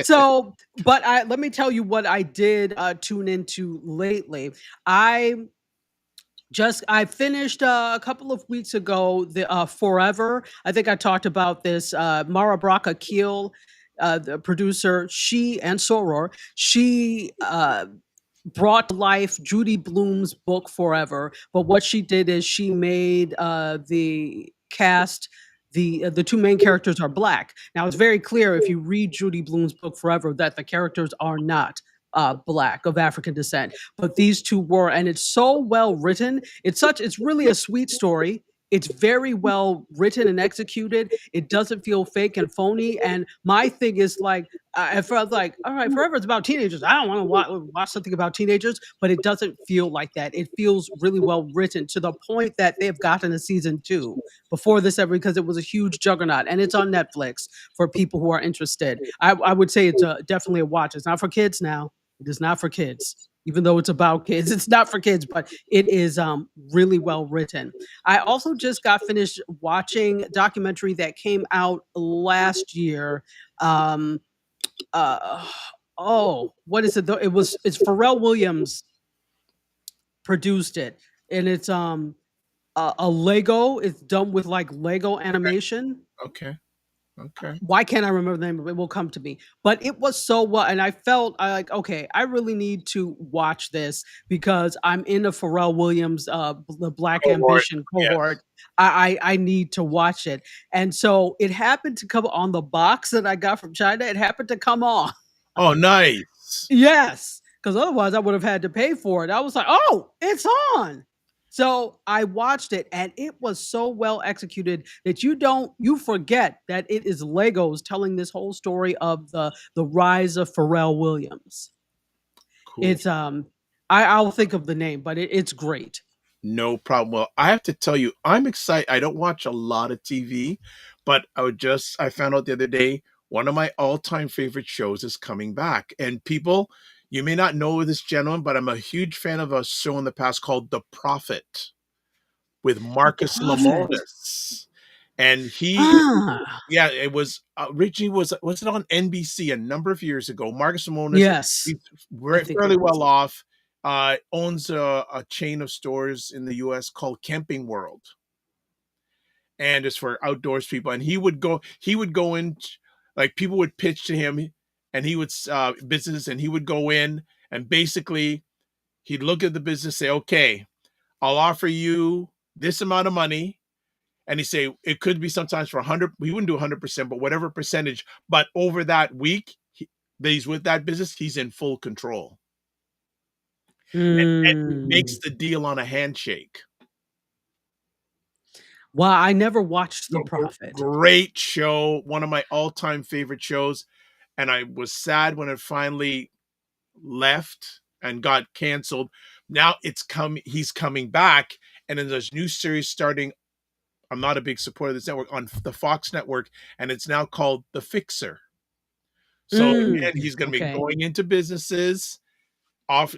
So, but let me tell you what I did tune into lately. I finished a couple of weeks ago the Forever. I think I talked about this. Mara Braca Keel, the producer, she and Soror, she brought to life Judy Blume's book Forever. But what she did is she made the cast. The two main characters are Black. Now it's very clear if you read Judy Blume's book Forever that the characters are not Black, of African descent, but these two were, and it's so well written. It's really a sweet story. It's very well written and executed. It doesn't feel fake and phony. And my thing is like, I felt like, all right, Forever is about teenagers. I don't want to watch something about teenagers, but it doesn't feel like that. It feels really well written, to the point that they've gotten a season 2 before this ever, because it was a huge juggernaut, and it's on Netflix for people who are interested. I would say it's definitely a watch. It's not for kids now. It is not for kids, even though it's about kids. It's not for kids, but it is really well written. I also just got finished watching a documentary that came out last year. What is it? It's Pharrell Williams produced it, and it's a Lego. It's done with like Lego animation. Okay. Why can't I remember the name of it? It will come to me. But it was so well, and I felt okay, I really need to watch this, because I'm in the Pharrell Williams, the Black Ambition cohort. Yeah. I need to watch it, and so it happened to come on the box that I got from China. It happened to come on. Oh, nice. Yes, because otherwise I would have had to pay for it. I was like, oh, it's on. So I watched it and it was so well executed that you forget that it is Legos telling this whole story of the rise of Pharrell Williams. Cool. It's I'll think of the name, but it's great. No problem. Well, I have to tell you, I'm excited. I don't watch a lot of TV, but I found out the other day, one of my all-time favorite shows is coming back. And people, you may not know this gentleman, but I'm a huge fan of a show in the past called The Prophet with The Marcus Prophet. Lemonis. And Ah, yeah, it was originally was it on NBC a number of years ago? Marcus Lemonis, yes, he's I think it fairly was. well off. Owns a chain of stores in the U.S. called Camping World, and it's for outdoors people. And he would go in, like people would pitch to him, and he would business, and he would go in, and basically he'd look at the business, say, "Okay, I'll offer you this amount of money." And he say it could be sometimes for 100. He wouldn't do 100%, but whatever percentage. But over that week that he's with that business, he's in full control. And he makes Mm. the deal on a handshake. Well, I never watched The Prophet. Great show, one of my all-time favorite shows, and I was sad when it finally left and got canceled. Now he's coming back, and then there's a new series starting. I'm not a big supporter of this network, on the Fox network, and it's now called The Fixer. So again, he's going to be Okay. going into businesses,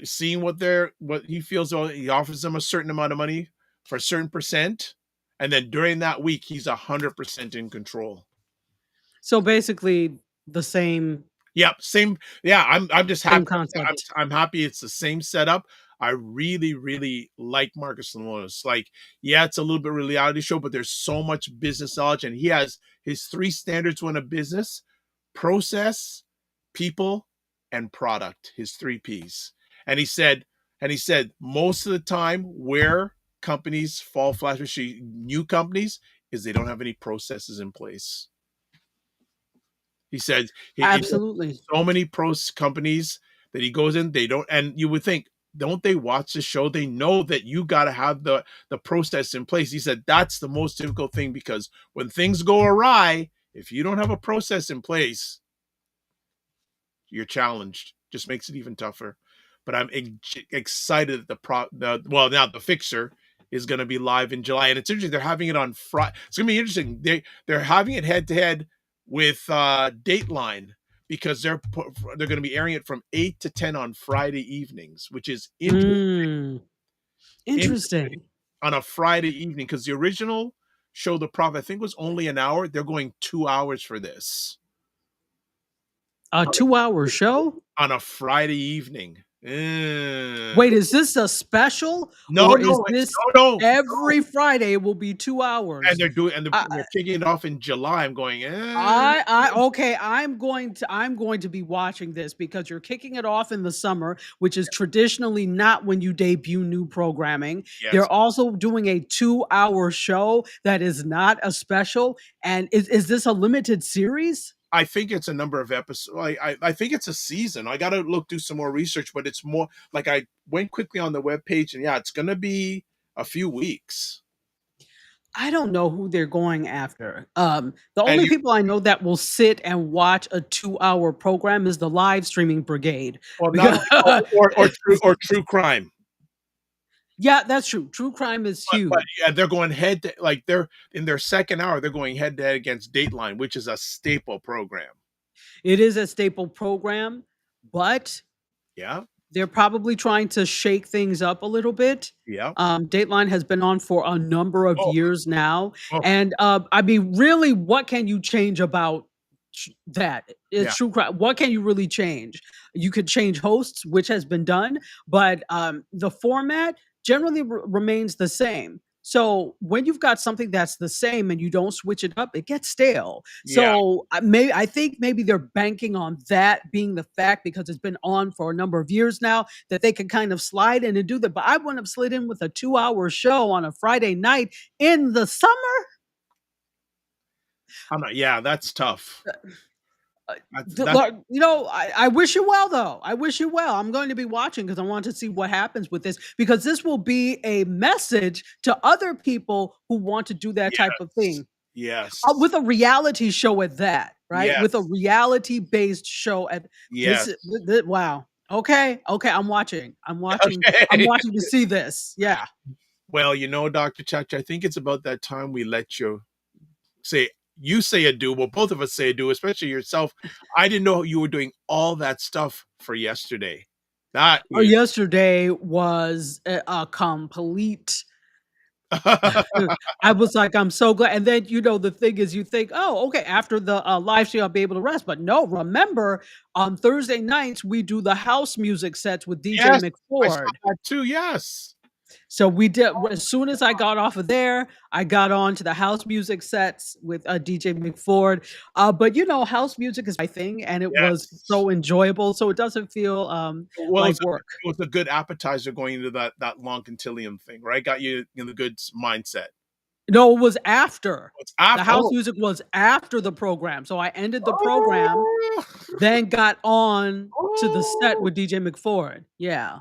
seeing what he feels. He offers them a certain amount of money for a certain percent, and then during that week, he's 100% in control. So basically, the same. Yep, same. Yeah, I'm just happy. Concept. I'm happy it's the same setup. I really, really like Marcus Lemonis. Like, yeah, it's a little bit of a reality show, but there's so much business knowledge, and he has his 3 standards when a business: process, people, and product. His 3 P's. And he said most of the time where companies fall flat, especially new companies, is they don't have any processes in place. He said Absolutely. so many companies that he goes in, they don't, and you would think, don't they watch the show? They know that you got to have the process in place. He said that's the most difficult thing, because when things go awry, if you don't have a process in place, you're challenged. Just makes it even tougher. But I'm excited that now The Fixer is going to be live in July, and it's interesting. They're having it on Friday. It's going to be interesting. They're having it head to head with Dateline, because they're going to be airing it from 8 to 10 on Friday evenings, which is Interesting. on a Friday evening, because the original show, The Prophet, I think was only an hour. They're going 2 hours for this. A 2-hour show On a Friday evening. Wait, is this a special? No, or no, is this every Friday it will be 2 hours? And they're kicking it off in July. I'm going, okay, I'm going to be watching this, because you're kicking it off in the summer, which is traditionally not when you debut new programming. Yes. They're also doing a 2-hour show that is not a special. And is this a limited series? I think it's a number of episodes. I think it's a season. I got to do some more research, but it's more like, I went quickly on the webpage, and yeah, it's going to be a few weeks. I don't know who they're going after. The only people I know that will sit and watch a 2-hour program is the live streaming brigade. Or true crime. Yeah, that's true. True crime is huge. But yeah, they're going head to, like, they're in their second hour, they're going head to head against Dateline, which is a staple program. It is a staple program, but yeah, they're probably trying to shake things up a little bit. Yeah. Dateline has been on for a number of years now. And I mean, really, what can you change about that? It's true crime. What can you really change? You could change hosts, which has been done, but the format generally remains the same. So when you've got something that's the same and you don't switch it up, it gets stale. So I think maybe they're banking on that being the fact, because it's been on for a number of years now, that they can kind of slide in and do that. But I wouldn't have slid in with a 2-hour show on a Friday night in the summer. Yeah, that's tough. That's I wish you well, though. I wish you well. I'm going to be watching because I want to see what happens with this, because this will be a message to other people who want to do that type of thing. Yes. With a reality show at that, right? Yes. With a reality-based show at Yes. Wow. Okay. I'm watching. Okay. I'm watching to see this. Yeah. Well, Dr. Chacha, I think it's about that time we let you say adieu. Well, both of us say adieu, especially yourself. I didn't know you were doing all that stuff for yesterday. That is Yesterday was a complete. I was like, I'm so glad. And then, the thing is, you think, oh, okay, after the live stream, I'll be able to rest. But no, remember, on Thursday nights, we do the house music sets with DJ yes, I saw McFord. that too. Yes. So we did. As soon as I got off of there, I got on to the house music sets with DJ McFord. But house music is my thing, and it was so enjoyable. So it doesn't feel like work. It was a good appetizer going into that long cotillion thing, right? Got you in the good mindset. No, it was after. It's after. The house music was after the program. So I ended the program, then got on to the set with DJ McFord. Yeah.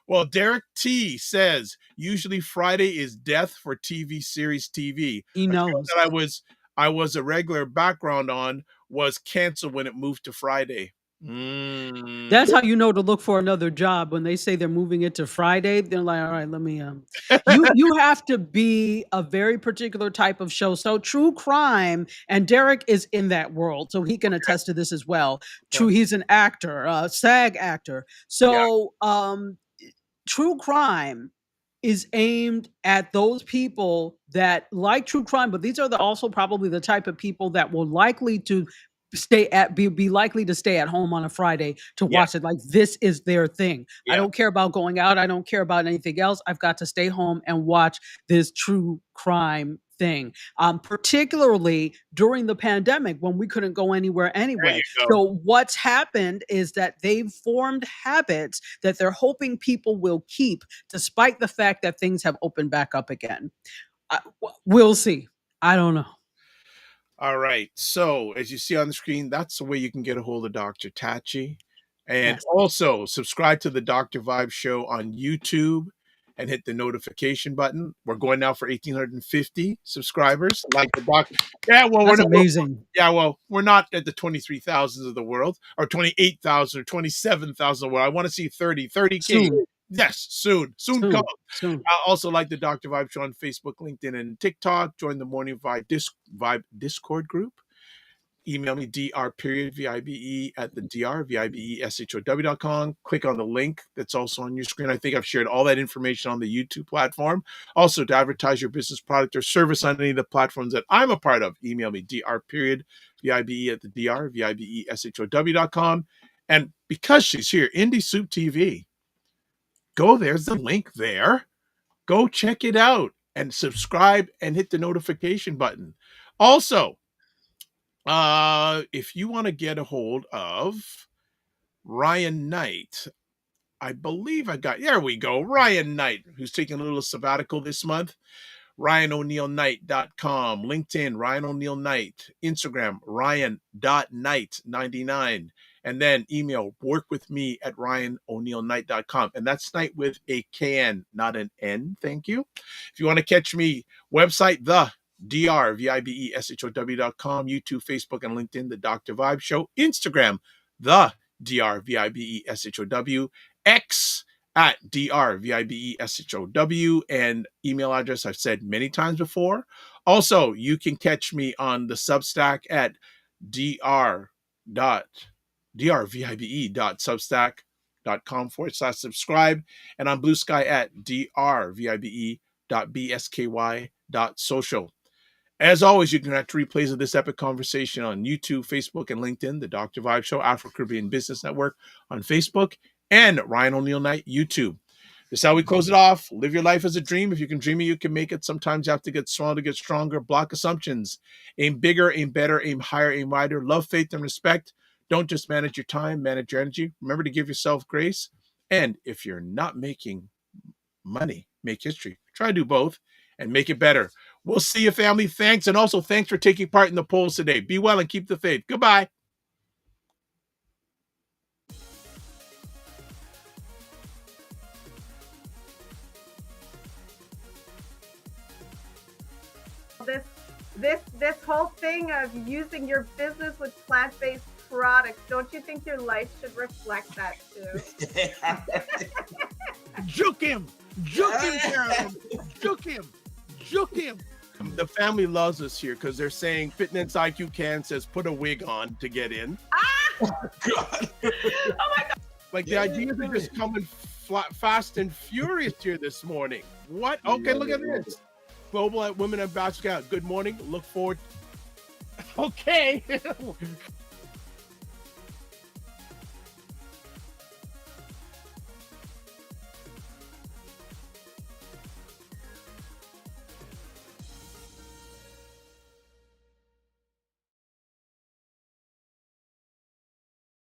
Well, Derek T says usually Friday is death for TV series TV. He knows that I was a regular background on was canceled when it moved to Friday. That's how you know to look for another job. When they say they're moving it to Friday, they're like, all right, let me you have to be a very particular type of show. So true crime, and Derek is in that world, so he can attest to this as well. He's an actor, SAG actor. So true crime is aimed at those people that like true crime, but these are also probably the type of people that will likely to be likely to stay at home on a Friday to watch it. Like, this is their thing. I don't care about going out. I don't care about anything else. I've got to stay home and watch this true crime thing. Particularly during the pandemic when we couldn't go anywhere anyway. So what's happened is that they've formed habits that they're hoping people will keep, despite the fact that things have opened back up again. We'll see. I don't know. All right. So as you see on the screen, that's the way you can get a hold of Dr. Tachi. And also subscribe to the Dr. Vibe Show on YouTube and hit the notification button. We're going now for 1,850 subscribers. Like the doctor. Yeah, well, that's amazing. We're not at the 23,000 of the world, or 28,000 or 27,000 of the world. I want to see 30K. Soon. Yes, soon come. I also like the Dr. Vibe Show on Facebook, LinkedIn, and TikTok. Join the Morning Vibe Discord group. Email me dr.vibe at the drvibeshow.com. Click on the link that's also on your screen. I think I've shared all that information on the YouTube platform. Also, to advertise your business product or service on any of the platforms that I'm a part of, email me dr.vibe at the drvibeshow.com. And because she's here, IndieSoup TV. Go, there's the link there. Go check it out and subscribe and hit the notification button. Also, if you want to get a hold of Ryan Knight, I believe there we go. Ryan Knight, who's taking a little sabbatical this month. RyanOneilKnight.com, LinkedIn, Ryan Oneil Knight, Instagram, Ryan.Knight99, and then email workwithme@RyanOneilKnight.com. And that's Knight with a KN, not an N. Thank you. If you want to catch me, website, the drvibeshow.com, YouTube, Facebook, and LinkedIn, The Dr. Vibe Show, Instagram, the drvibeshow, X at drvibeshow, and email address I've said many times before. Also, you can catch me on the Substack at drvibe.substack.com/subscribe, and on Blue Sky at drvibe.bsky.social. As always, you can catch replays of this epic conversation on YouTube, Facebook, and LinkedIn, The Dr. Vibe Show, Afro Caribbean Business Network on Facebook, and Ryan Oneil Knight YouTube. This is how we close it off. Live your life as a dream. If you can dream it, you can make it. Sometimes you have to get strong to get stronger. Block assumptions. Aim bigger, aim better, aim higher, aim wider. Love, faith, and respect. Don't just manage your time, manage your energy. Remember to give yourself grace. And if you're not making money, make history. Try to do both and make it better. We'll see you, family. Thanks. And also thanks for taking part in the polls today. Be well and keep the faith. Goodbye. This whole thing of using your business with plant-based products, don't you think your life should reflect that too? Juke him, Carolyn. Juke him. The family loves us here because they're saying Fitness IQ Can says put a wig on to get in. Oh God. Oh my God. Like the ideas are just coming fast and furious here this morning. What? Okay, look at this. Global Women Ambassador. Good morning. Look forward. Okay.